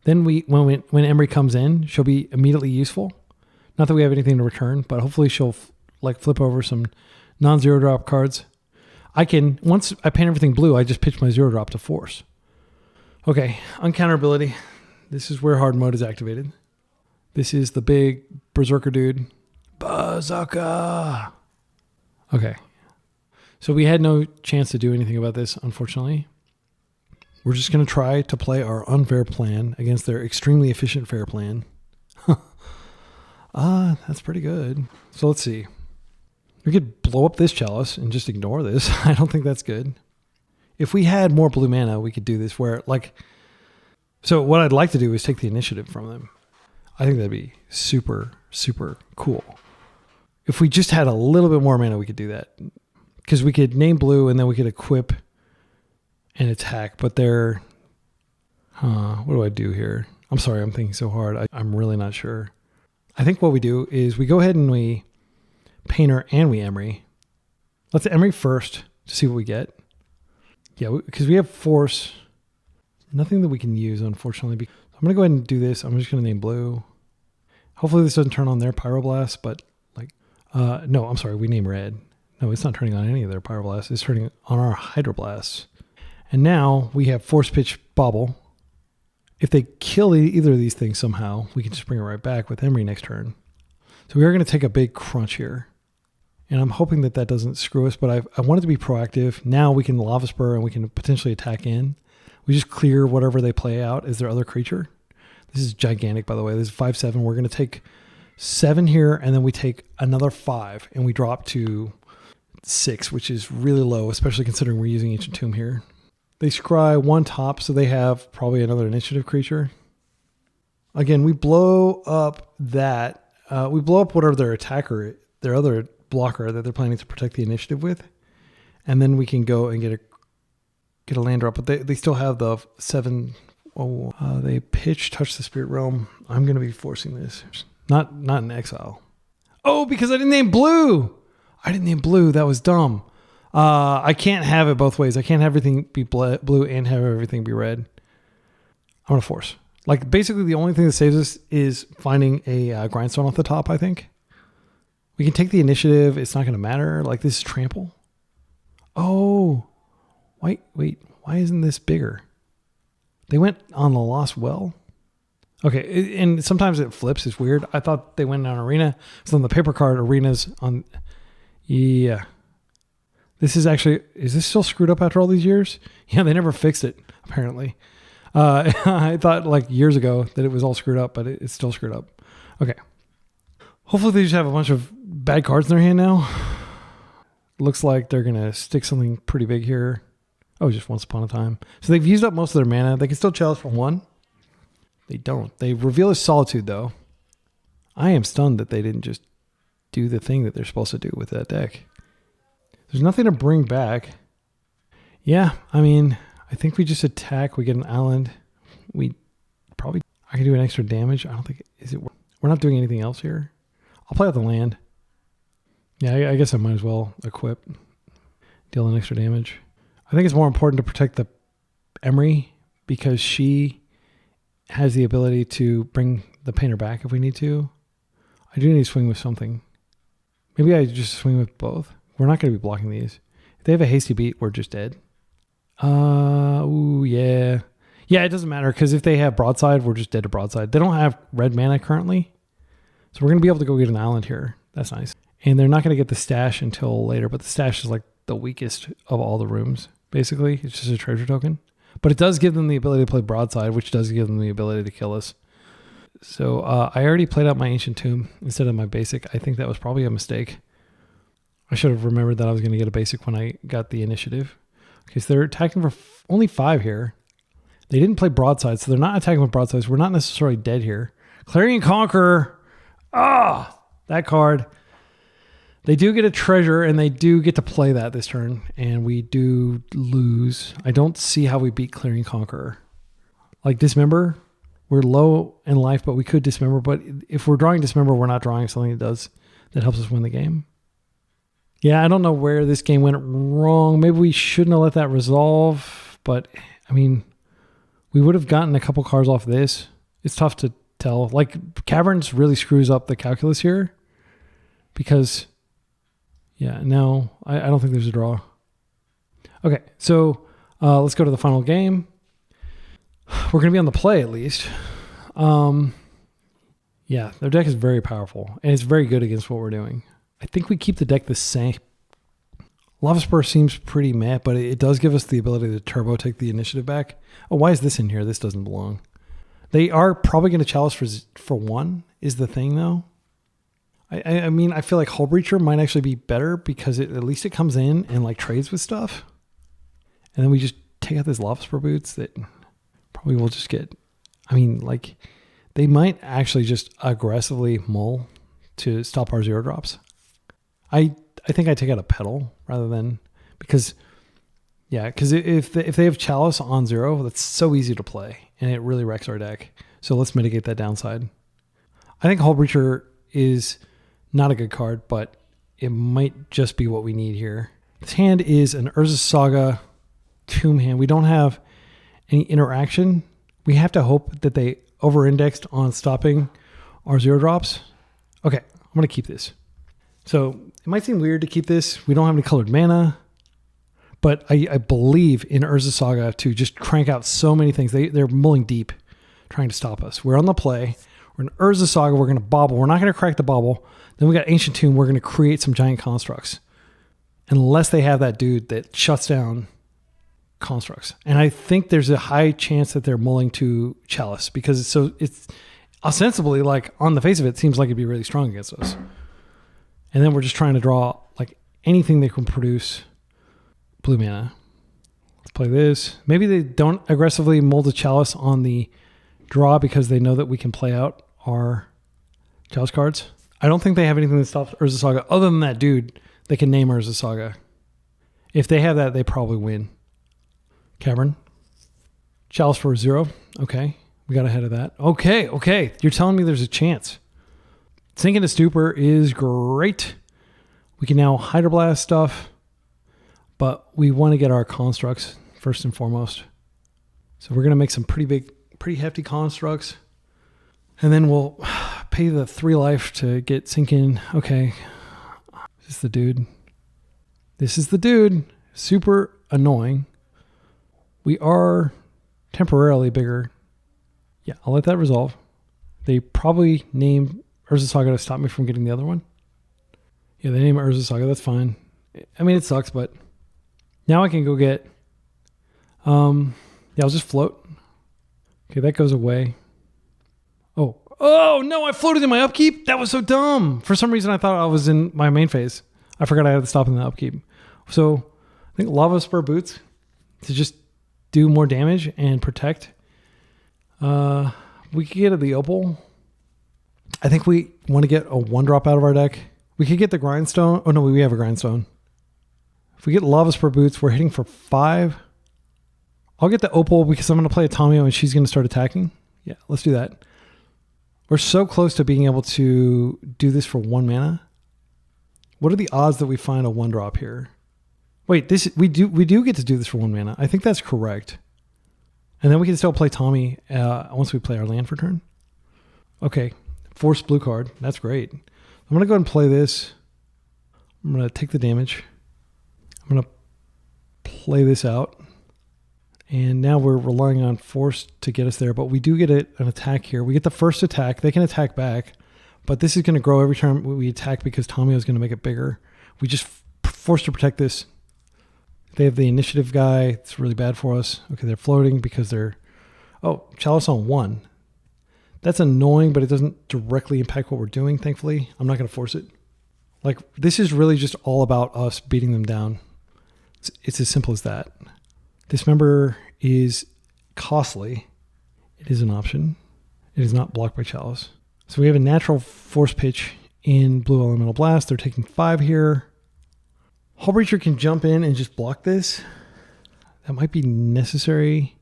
Then when Emry comes in, she'll be immediately useful. Not that we have anything to return, but hopefully she'll flip over some non-zero drop cards. Once I paint everything blue, I just pitch my 0 drop to Force. Okay, uncounterability. This is where hard mode is activated. This is the big Berserker dude. Berserker! Okay. So we had no chance to do anything about this, unfortunately. We're just going to try to play our unfair plan against their extremely efficient fair plan. That's pretty good. So let's see. We could blow up this chalice and just ignore this. I don't think that's good. If we had more blue mana, we could do this where, like... So what I'd like to do is take the initiative from them. I think that'd be super, super cool. If we just had a little bit more mana, we could do that. Because we could name blue and then we could equip and attack. But they're... what do I do here? I'm sorry, I'm thinking so hard. I'm really not sure. I think what we do is we go ahead and we Painter and we Emry. Let's Emry first to see what we get. Yeah, because we have Force. Nothing that we can use, unfortunately. I'm going to go ahead and do this. I'm just going to name blue. Hopefully this doesn't turn on their Pyroblast, but like, no, I'm sorry, we name red. No, it's not turning on any of their Pyroblasts. It's turning on our Hydroblasts. And now we have Force Pitch Bobble. If they kill either of these things somehow, we can just bring it right back with Emry next turn. So we are going to take a big crunch here. And I'm hoping that that doesn't screw us, but I wanted to be proactive. Now we can Lava Spur and we can potentially attack in. We just clear whatever they play out as their other creature. This is gigantic, by the way. This is 5/7. We're going to take 7 here, and then we take another 5, and we drop to 6, which is really low, especially considering we're using Ancient Tomb here. They scry 1 top, so they have probably another initiative creature. Again, we blow up that. We blow up whatever their attacker, their other blocker that they're planning to protect the initiative with, and then we can go and get a land drop. But they still have the 7. They pitch, touch the Spirit Realm. I'm going to be forcing this. Not in exile. Oh, because I didn't name blue. That was dumb. I can't have it both ways. I can't have everything be blue and have everything be red. I'm going to force. Like, basically, the only thing that saves us is finding a grindstone off the top, I think. We can take the initiative. It's not going to matter. Like, this is trample. Oh. Wait. Why isn't this bigger? They went on the Lost Well. Okay, and sometimes it flips. It's weird. I thought they went on Arena. So on the paper card, Arena's on... Yeah. This is actually... Is this still screwed up after all these years? Yeah, they never fixed it, apparently. I thought like years ago that it was all screwed up, but it's still screwed up. Okay. Hopefully they just have a bunch of bad cards in their hand now. Looks like they're going to stick something pretty big here. Oh, just Once Upon a Time. So they've used up most of their mana. They can still chalice for 1. They don't. They reveal his Solitude, though. I am stunned that they didn't just do the thing that they're supposed to do with that deck. There's nothing to bring back. Yeah, I mean... I think we just attack. We get an island. I can do an extra damage. I don't think... We're not doing anything else here. I'll play out the land. Yeah, I guess I might as well equip. Deal an extra damage. I think it's more important to protect the Emry because she has the ability to bring the painter back if we need to. I do need to swing with something. Maybe I just swing with both. We're not going to be blocking these. If they have a hasty beat, we're just dead. Yeah. Yeah, it doesn't matter because if they have broadside, we're just dead to broadside. They don't have red mana currently. So we're going to be able to go get an island here. That's nice. And they're not going to get the stash until later, but the stash is like the weakest of all the rooms, basically. It's just a treasure token. But it does give them the ability to play broadside, which does give them the ability to kill us. So I already played out my Ancient Tomb instead of my basic. I think that was probably a mistake. I should have remembered that I was going to get a basic when I got the initiative. Okay, so they're attacking for only 5 here. They didn't play broadside, so they're not attacking with broadsides. We're not necessarily dead here. Clarion Conqueror. That card. They do get a treasure, and they do get to play that this turn, and we do lose. I don't see how we beat Clarion Conqueror. Like Dismember, we're low in life, but we could Dismember. But if we're drawing Dismember, we're not drawing something that helps us win the game. Yeah, I don't know where this game went wrong. Maybe we shouldn't have let that resolve. But, I mean, we would have gotten a couple cards off this. It's tough to tell. Like, Caverns really screws up the calculus here. Because, yeah, no, I don't think there's a draw. Okay, so let's go to the final game. We're going to be on the play, at least. Yeah, their deck is very powerful. And it's very good against what we're doing. I think we keep the deck the same. Lava Spur seems pretty meh, but it does give us the ability to turbo take the initiative back. Oh, why is this in here? This doesn't belong. They are probably going to chalice for 1 is the thing, though. I mean, I feel like Hull Breacher might actually be better because at least it comes in and like trades with stuff. And then we just take out this Lava Spur Boots that probably will just get... I mean, like, they might actually just aggressively mull to stop our 0 drops. I think I take out a Petal rather than... Because if they have Chalice on 0, that's so easy to play. And it really wrecks our deck. So let's mitigate that downside. I think Hull Breacher is not a good card, but it might just be what we need here. This hand is an Urza Saga Tomb hand. We don't have any interaction. We have to hope that they over-indexed on stopping our 0 drops. Okay, I'm going to keep this. So it might seem weird to keep this. We don't have any colored mana, but I believe in Urza Saga to just crank out so many things. They're mulling deep, trying to stop us. We're on the play. We're in Urza Saga. We're going to bobble. We're not going to crack the bobble. Then we got Ancient Tomb. We're going to create some giant constructs. Unless they have that dude that shuts down constructs. And I think there's a high chance that they're mulling to Chalice because it's ostensibly, like, on the face of it, seems like it'd be really strong against us. And then we're just trying to draw like anything they can produce blue mana. Let's play this. Maybe they don't aggressively mold a Chalice on the draw because they know that we can play out our Chalice cards. I don't think they have anything that stops Urza Saga other than that dude they can name Urza Saga. If they have that, they probably win. Cavern. Chalice for 0. Okay. We got ahead of that. Okay. You're telling me there's a chance. Sink Into Stupor is great. We can now Hydroblast stuff, but we want to get our constructs first and foremost. So we're going to make some pretty hefty constructs. And then we'll pay the 3 life to get Sink In. Okay. This is the dude. This is the dude. Super annoying. We are temporarily bigger. Yeah, I'll let that resolve. They probably named Urza Saga to stop me from getting the other one. Yeah, they named Urza Saga. That's fine. I mean, it sucks, but now I can go get... I'll just float. Okay, that goes away. Oh, no, I floated in my upkeep? That was so dumb. For some reason, I thought I was in my main phase. I forgot I had to stop in the upkeep. So, I think Lava Spur Boots to just do more damage and protect. We could get the Opal. I think we want to get a 1-drop out of our deck. We could get the Grindstone. Oh, no, we have a Grindstone. If we get Lava Spur Boots, we're hitting for 5. I'll get the Opal because I'm going to play a Tamiyo and she's going to start attacking. Yeah, let's do that. We're so close to being able to do this for 1 mana. What are the odds that we find a 1-drop here? Wait, we do get to do this for 1 mana. I think that's correct. And then we can still play Tommy once we play our land for turn. Okay, force blue card. That's great. I'm going to go ahead and play this. I'm going to take the damage. I'm going to play this out. And now we're relying on force to get us there, but we do get an attack here. We get the first attack. They can attack back, but this is going to grow every time we attack because Tamiyo is going to make it bigger. We just forced to protect this. They have the initiative guy. It's really bad for us. Okay, they're floating because they're... Oh, Chalice on 1. That's annoying, but it doesn't directly impact what we're doing, thankfully. I'm not going to force it. Like, this is really just all about us beating them down. It's as simple as that. Dismember is costly. It is an option. It is not blocked by Chalice. So we have a natural force pitch in Blue Elemental Blast. They're taking 5 here. Hull Breacher can jump in and just block this. That might be necessary.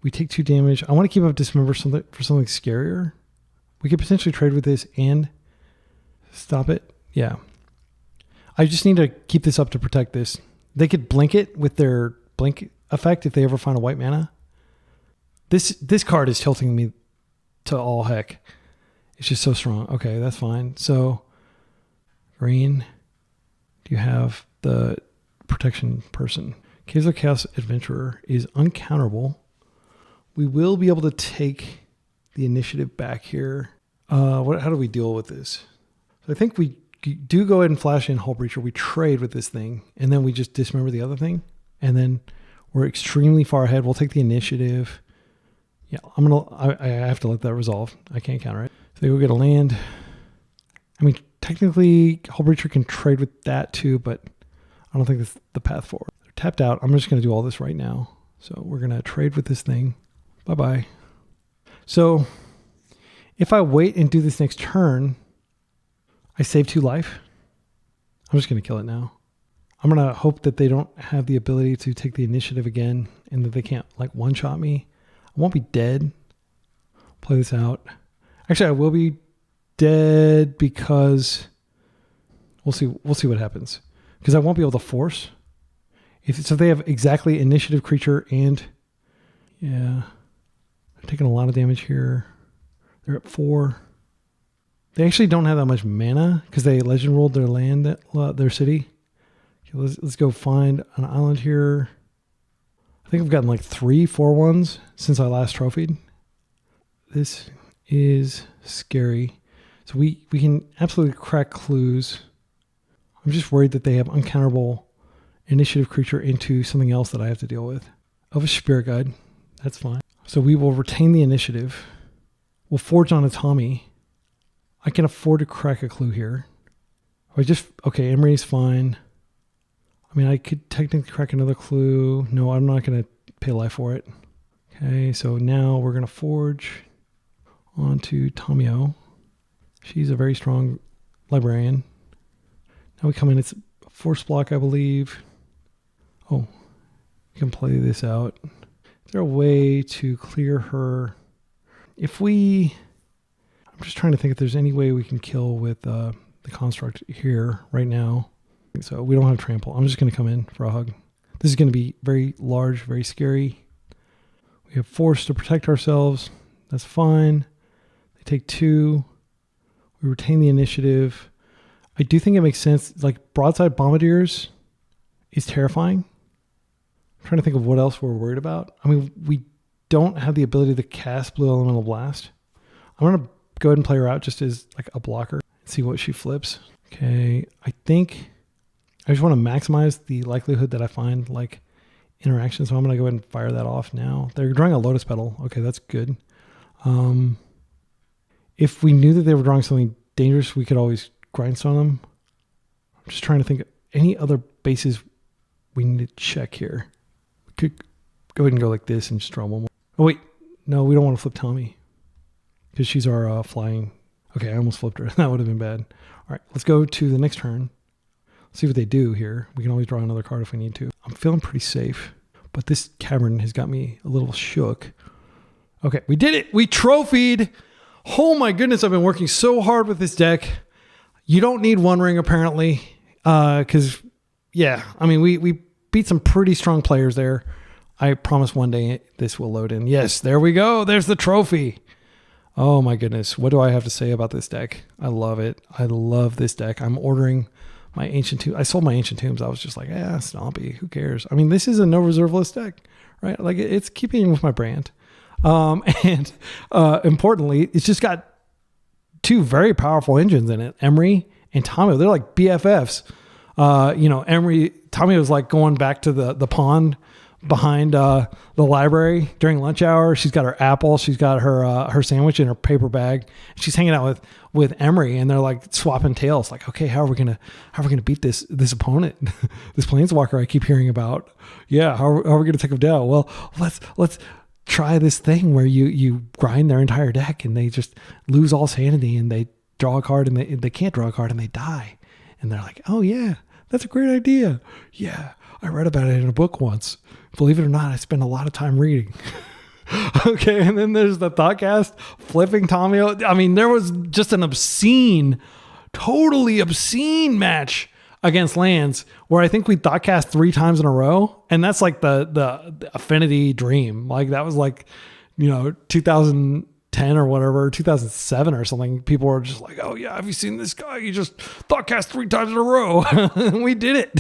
We take 2 damage. I want to keep up Dismember for something scarier. We could potentially trade with this and stop it. Yeah. I just need to keep this up to protect this. They could blink it with their blink effect if they ever find a white mana. This card is tilting me to all heck. It's just so strong. Okay, that's fine. So, green. Do you have the protection person? Caves of Chaos Adventurer is uncounterable. We will be able to take the initiative back here. How do we deal with this? So I think we do go ahead and flash in Hull Breacher. We trade with this thing, and then we just dismember the other thing, and then we're extremely far ahead. We'll take the initiative. Yeah, I have to let that resolve. I can't counter it. So they go get a land. I mean, technically, Hull Breacher can trade with that too, but I don't think that's the path forward. They're tapped out. I'm just going to do all this right now. So we're going to trade with this thing. Bye-bye. So if I wait and do this next turn, I save 2 life. I'm just going to kill it now. I'm going to hope that they don't have the ability to take the initiative again and that they can't like one-shot me. I won't be dead. Play this out. Actually, I will be dead because we'll see what happens. Because I won't be able to force. So they have exactly initiative creature and yeah. They're taking a lot of damage here. They're at 4. They actually don't have that much mana because they legend rolled their land, their city. Okay, let's go find an island here. I think I've gotten like 3 4-1s since I last trophied. This is scary. So we can absolutely crack clues. I'm just worried that they have uncounterable initiative creature into something else that I have to deal with. Elvish Spirit Guide. That's fine. So we will retain the initiative. We'll forge on a Tommy. I can afford to crack a clue here. Okay, Emry's fine. I mean, I could technically crack another clue. No, I'm not going to pay life for it. Okay, so now we're going to forge onto Tamiyo. She's a very strong librarian. Now we come in, it's a force block, I believe. Oh, we can play this out. Is there a way to clear her? I'm just trying to think if there's any way we can kill with the construct here right now. So we don't have trample. I'm just going to come in for a hug. This is going to be very large, very scary. We have force to protect ourselves. That's fine. They take 2. We retain the initiative. I do think it makes sense. Like broadside bombardiers is terrifying. I'm trying to think of what else we're worried about. I mean, we don't have the ability to cast Blue Elemental Blast. I'm going to go ahead and play her out just as like a blocker and see what she flips. Okay, I think I just want to maximize the likelihood that I find like interaction. So I'm going to go ahead and fire that off now. They're drawing a Lotus Petal. Okay, that's good. If we knew that they were drawing something dangerous, we could always grindstone them. I'm just trying to think of any other bases we need to check here. We could go ahead and go like this and just draw one more. Oh, wait. No, we don't want to flip Tommy because she's our flying. Okay, I almost flipped her. That would have been bad. All right, let's go to the next turn. See what they do here. We can always draw another card if we need to. I'm feeling pretty safe, but this cavern has got me a little shook. Okay, we did it. We trophied. Oh my goodness, I've been working so hard with this deck. You don't need One Ring apparently, because yeah, I mean we beat some pretty strong players there. I promise one day this will load in. Yes, there we go. There's the trophy. Oh my goodness, what do I have to say about this deck? I love it. I love this deck. I'm ordering my Ancient Tombs. I sold my Ancient Tombs. I was just like, Stompy, who cares? I mean, this is a no reserve list deck, right? Like it's keeping with my brand. And importantly, it's just got 2 very powerful engines in it, Emry and Tamiyo. They're like BFFs. Tamiyo was like going back to the pond behind the library during lunch hour. She's got her apple. She's got her sandwich in her paper bag. She's hanging out with Emry, and they're like swapping tails. Like, okay, how are we gonna beat this opponent, this planeswalker I keep hearing about? Yeah, how are we gonna take him down? Well, let's try this thing where you grind their entire deck and they just lose all sanity and they draw a card and they can't draw a card and they die. And they're like, oh yeah, that's a great idea. Yeah, I read about it in a book once. Believe it or not, I spend a lot of time reading. Okay, and then there's the Thoughtcast flipping Tamiyo. I mean, there was just an totally obscene match against lands where I think we Thoughtcast 3 times in a row. And that's like the Affinity dream. Like that was like, 2010 or whatever, 2007 or something. People were just like, oh yeah, have you seen this guy? He just Thoughtcast 3 times in a row. We did it.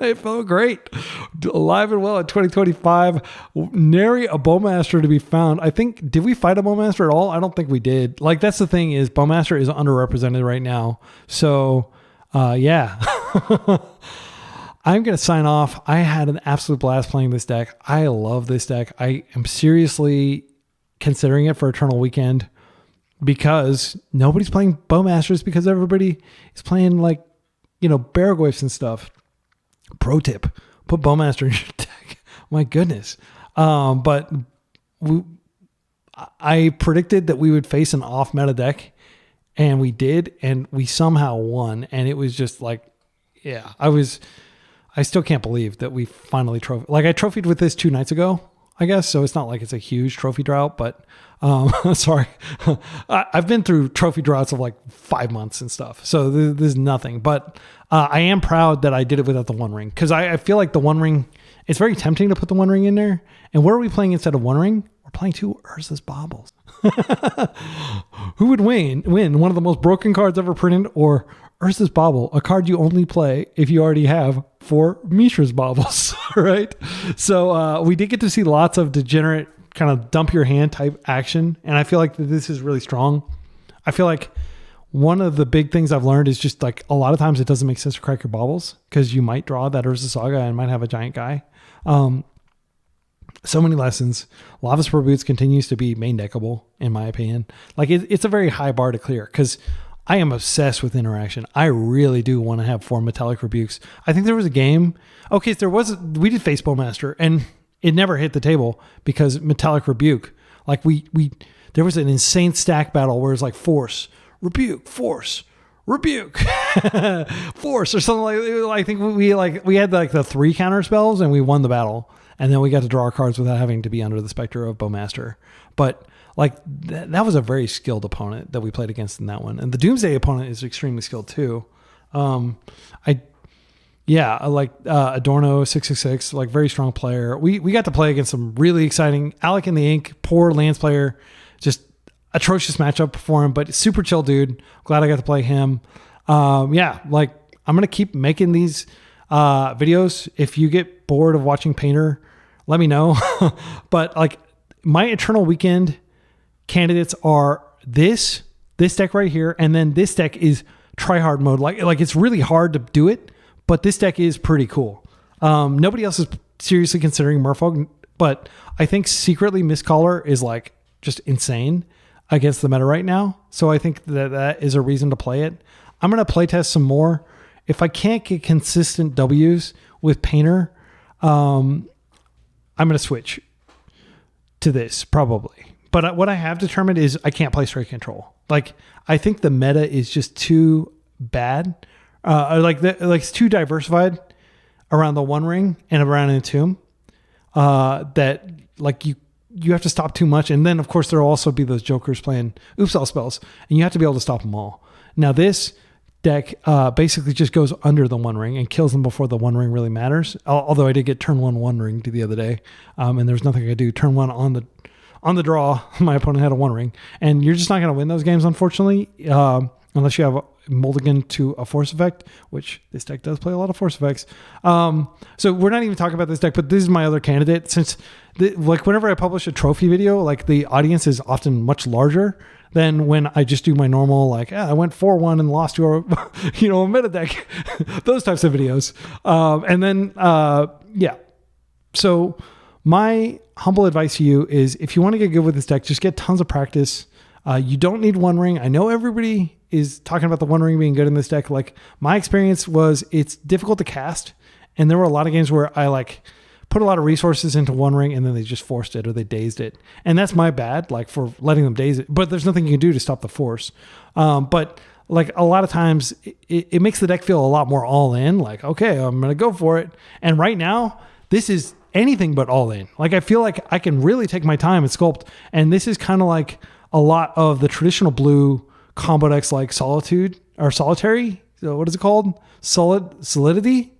It felt great. Alive and well in 2025. Nary a Bowmaster to be found. I think, did we fight a Bowmaster at all? I don't think we did. Like that's the thing is Bowmaster is underrepresented right now. So Yeah. I'm going to sign off. I had an absolute blast playing this deck. I love this deck. I am seriously considering it for Eternal Weekend because nobody's playing Bowmasters because everybody is playing like, Baraglyphs and stuff. Pro tip, put Bowmaster in your deck. My goodness. But I predicted that we would face an off meta deck, and we did, and we somehow won. And it was just like, yeah, I still can't believe that we finally trophied. Like I trophied with this 2 nights ago, I guess. So it's not like it's a huge trophy drought, but sorry. I've been through trophy droughts of like 5 months and stuff. So there's nothing, but I am proud that I did it without the One Ring. Cause I feel like the One Ring, it's very tempting to put the One Ring in there. And what are we playing instead of One Ring? We're playing 2 Urza's Baubles. Who would win? One of the most broken cards ever printed, or Urza's Bauble, a card you only play if you already have 4 Mishra's Baubles, right? So we did get to see lots of degenerate kind of dump your hand type action, and I feel like this is really strong. I feel like one of the big things I've learned is just like a lot of times it doesn't make sense to crack your baubles because you might draw that Urza Saga and might have a giant guy. So many lessons. Lava Spur Boots continues to be main deckable, in my opinion. Like it's a very high bar to clear because I am obsessed with interaction. I really do want to have 4 Metallic Rebukes. I think there was a game. Okay, so we did face Bowmaster and it never hit the table because Metallic Rebuke. Like there was an insane stack battle where it's like Force, Rebuke, Force, Rebuke, Force, or something like that. I think we had like the 3 counter spells and we won the battle. And then we got to draw our cards without having to be under the specter of Bowmaster. But like that was a very skilled opponent that we played against in that one. And the Doomsday opponent is extremely skilled too. I like Adorno 666, like very strong player. We got to play against some really exciting Alec in the Ink, poor Lance player, just atrocious matchup for him, but super chill dude. Glad I got to play him. Like I'm going to keep making these videos. If you get bored of watching Painter, let me know. But like my Eternal Weekend candidates are this deck right here, and then this deck is tryhard mode. Like it's really hard to do it, but this deck is pretty cool. Nobody else is seriously considering Merfolk, but I think secretly Mistcaller is like just insane against the meta right now. So I think that is a reason to play it. I'm going to play test some more. If I can't get consistent W's with Painter, I'm going to switch to this probably. But what I have determined is I can't play straight control. Like I think the meta is just too bad. It's too diversified around the One Ring and around Entomb. That like you have to stop too much. And then of course there'll also be those jokers playing oops all spells, and you have to be able to stop them all. Now this deck basically just goes under the One Ring and kills them before the One Ring really matters. Although I did get turn 1 One Ring the other day, and there's nothing I could do. Turn 1 on the draw, my opponent had a One Ring, and you're just not going to win those games, unfortunately, unless you have a mulligan to a force effect, which this deck does play a lot of force effects. So we're not even talking about this deck, but this is my other candidate. Since whenever I publish a trophy video, like the audience is often much larger than when I just do my normal, I went 4-1 and lost to a meta deck, those types of videos. So my humble advice to you is if you want to get good with this deck, just get tons of practice. You don't need One Ring. I know everybody is talking about the One Ring being good in this deck. Like my experience was it's difficult to cast. And there were a lot of games where I put a lot of resources into One Ring and then they just forced it or they dazed it. And that's my bad, for letting them daze it. But there's nothing you can do to stop the force. But a lot of times it makes the deck feel a lot more all in. Okay, I'm going to go for it. And right now, this is anything but all in. I feel like I can really take my time and sculpt. And this is kind of like a lot of the traditional blue combo decks like Solitude or Solitary. So what is it called? Solidity?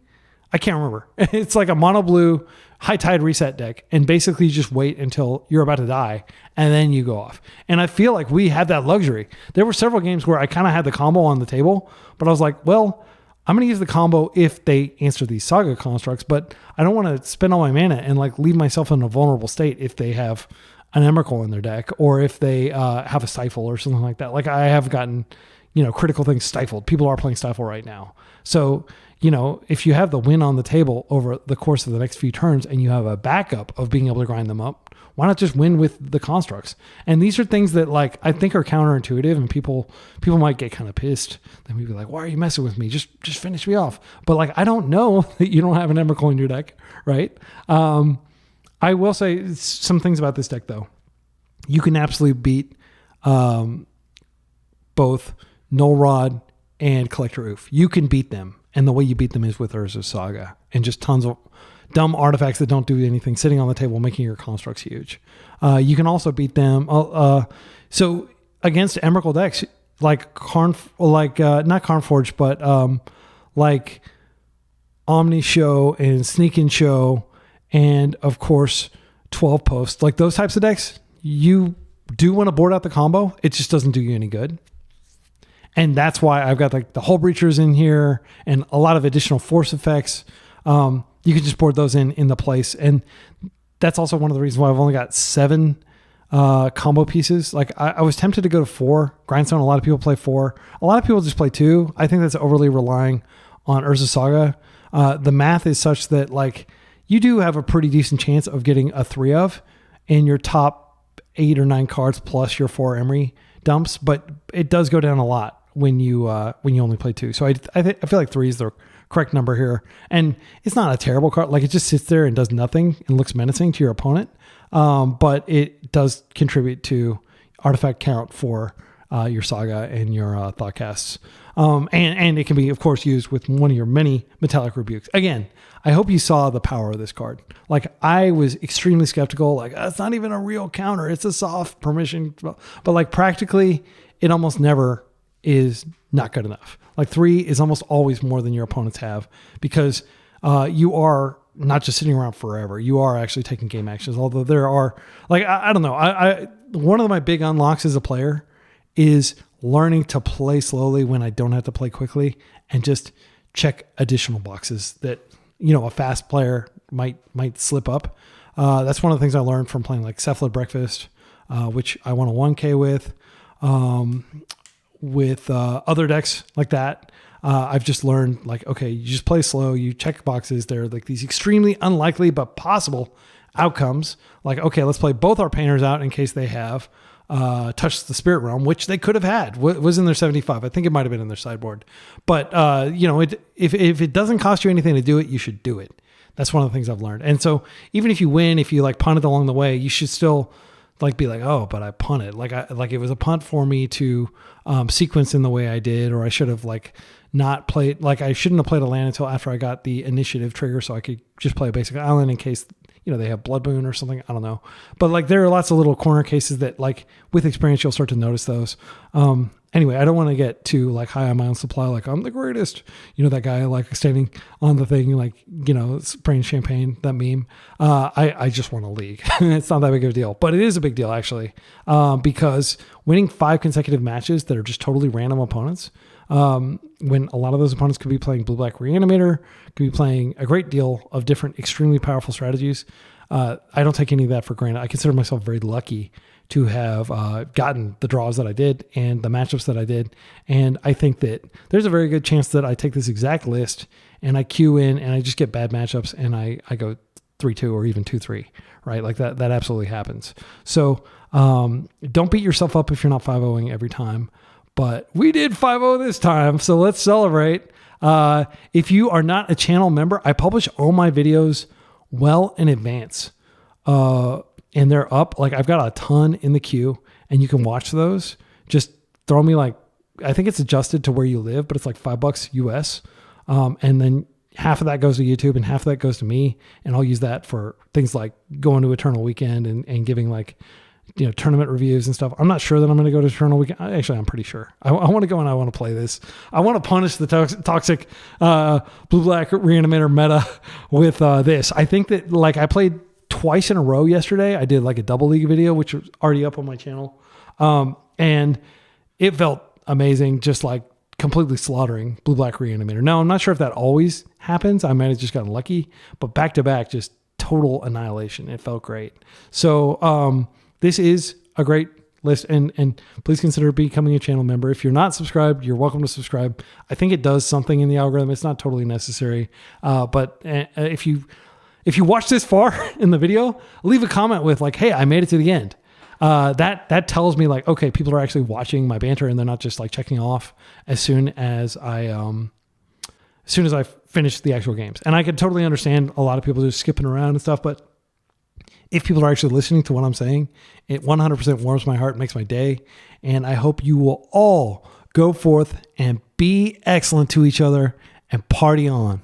I can't remember. It's like a mono blue high tide reset deck. And basically you just wait until you're about to die and then you go off. And I feel like we had that luxury. There were several games where I kind of had the combo on the table, but I was like, well, I'm going to use the combo if they answer these saga constructs, but I don't want to spend all my mana and leave myself in a vulnerable state if they have an Emrakul in their deck or if they have a Stifle or something like that. I have gotten, critical things stifled. People are playing stifle right now. So, if you have the win on the table over the course of the next few turns and you have a backup of being able to grind them up, why not just win with the constructs? And these are things that like I think are counterintuitive, and people might get kind of pissed. They may be like, "Why are you messing with me? Just finish me off." But like I don't know that you don't have an Emrakul in your deck, right? I will say some things about this deck though. You can absolutely beat both Null Rod and Collector Oof. You can beat them, and the way you beat them is with Urza's Saga and just tons of dumb artifacts that don't do anything sitting on the table, making your constructs huge. You can also beat them. So against Emrakul decks, like not Karnforge, but like Omni Show and Sneak In Show, and of course 12 Post, like those types of decks, you do want to board out the combo. It just doesn't do you any good. And that's why I've got like the Hull Breachers in here and a lot of additional force effects. You can just board those in the place. And that's also one of the reasons why I've only got 7 combo pieces. Like I was tempted to go to 4. Grindstone, a lot of people play 4. A lot of people just play 2. I think that's overly relying on Urza Saga. The math is such that like you do have a pretty decent chance of getting a 3 of in your top 8 or 9 cards plus your 4 Emry dumps, but it does go down a lot when you only play 2. So I feel like 3 is the correct number here, and it's not a terrible card. Like it just sits there and does nothing and looks menacing to your opponent, but it does contribute to artifact count for your Saga and your Thoughtcasts, and it can be of course used with one of your many Metallic Rebukes. Again, I hope you saw the power of this card. Like I was extremely skeptical, like it's not even a real counter, it's a soft permission, but like practically it almost never is not good enough. Like 3 is almost always more than your opponents have, because you are not just sitting around forever. You are actually taking game actions. Although there are like, I don't know. I one of my big unlocks as a player is learning to play slowly when I don't have to play quickly, and just check additional boxes that, a fast player might slip up. That's one of the things I learned from playing like Cephalid Breakfast, which I won a 1K with other decks like that. I've just learned like, okay, you just play slow, you check boxes. There are like these extremely unlikely but possible outcomes. Like, okay, let's play both our painters out in case they have touched the Spirit Realm, which they could have had. Was in their 75. I think it might have been in their sideboard. But if it doesn't cost you anything to do it, you should do it. That's one of the things I've learned. And so even if you win, if you like punt it along the way, you should still like be like, oh, but I punted. Like it was a punt for me to sequence in the way I did, or I should have like not played. Like I shouldn't have played a land until after I got the initiative trigger, so I could just play a basic island in case they have Blood Boon or something. I don't know, but like there are lots of little corner cases that like with experience you'll start to notice those. Anyway, I don't want to get too like high on my own supply. Like I'm the greatest, that guy like standing on the thing, like, spraying champagne, that meme. I just want a league. It's not that big of a deal, but it is a big deal actually. Because winning 5 consecutive matches that are just totally random opponents, when a lot of those opponents could be playing Blue-Black Reanimator, could be playing a great deal of different extremely powerful strategies. I don't take any of that for granted. I consider myself very lucky to have gotten the draws that I did and the matchups that I did. And I think that there's a very good chance that I take this exact list and I queue in and I just get bad matchups and I go 3-2 or even 2-3, right? Like that absolutely happens. So don't beat yourself up if you're not 5-0ing every time. But we did 5-0 this time, so let's celebrate. If you are not a channel member, I publish all my videos well in advance. And they're up. Like I've got a ton in the queue, and you can watch those. Just throw me like, I think it's adjusted to where you live, but it's like $5 US. And then half of that goes to YouTube and half of that goes to me. And I'll use that for things like going to Eternal Weekend and giving like, tournament reviews and stuff. I'm not sure that I'm going to go to Eternal Weekend. Actually, I'm pretty sure. I want to go and I want to play this. I want to punish the toxic Blue-Black Reanimator meta with this. I think that like I played twice in a row yesterday. I did like a double league video, which was already up on my channel. And it felt amazing, just like completely slaughtering Blue-Black Reanimator. Now, I'm not sure if that always happens. I might have just gotten lucky, but back to back, just total annihilation. It felt great. So, this is a great list, and please consider becoming a channel member. If you're not subscribed, you're welcome to subscribe. I think it does something in the algorithm. It's not totally necessary. But if you watch this far in the video, leave a comment with like, hey, I made it to the end. That tells me like, okay, people are actually watching my banter and they're not just like checking off as soon as I finish the actual games. And I could totally understand a lot of people just skipping around and stuff, but if people are actually listening to what I'm saying, it 100% warms my heart, makes my day. And I hope you will all go forth and be excellent to each other and party on.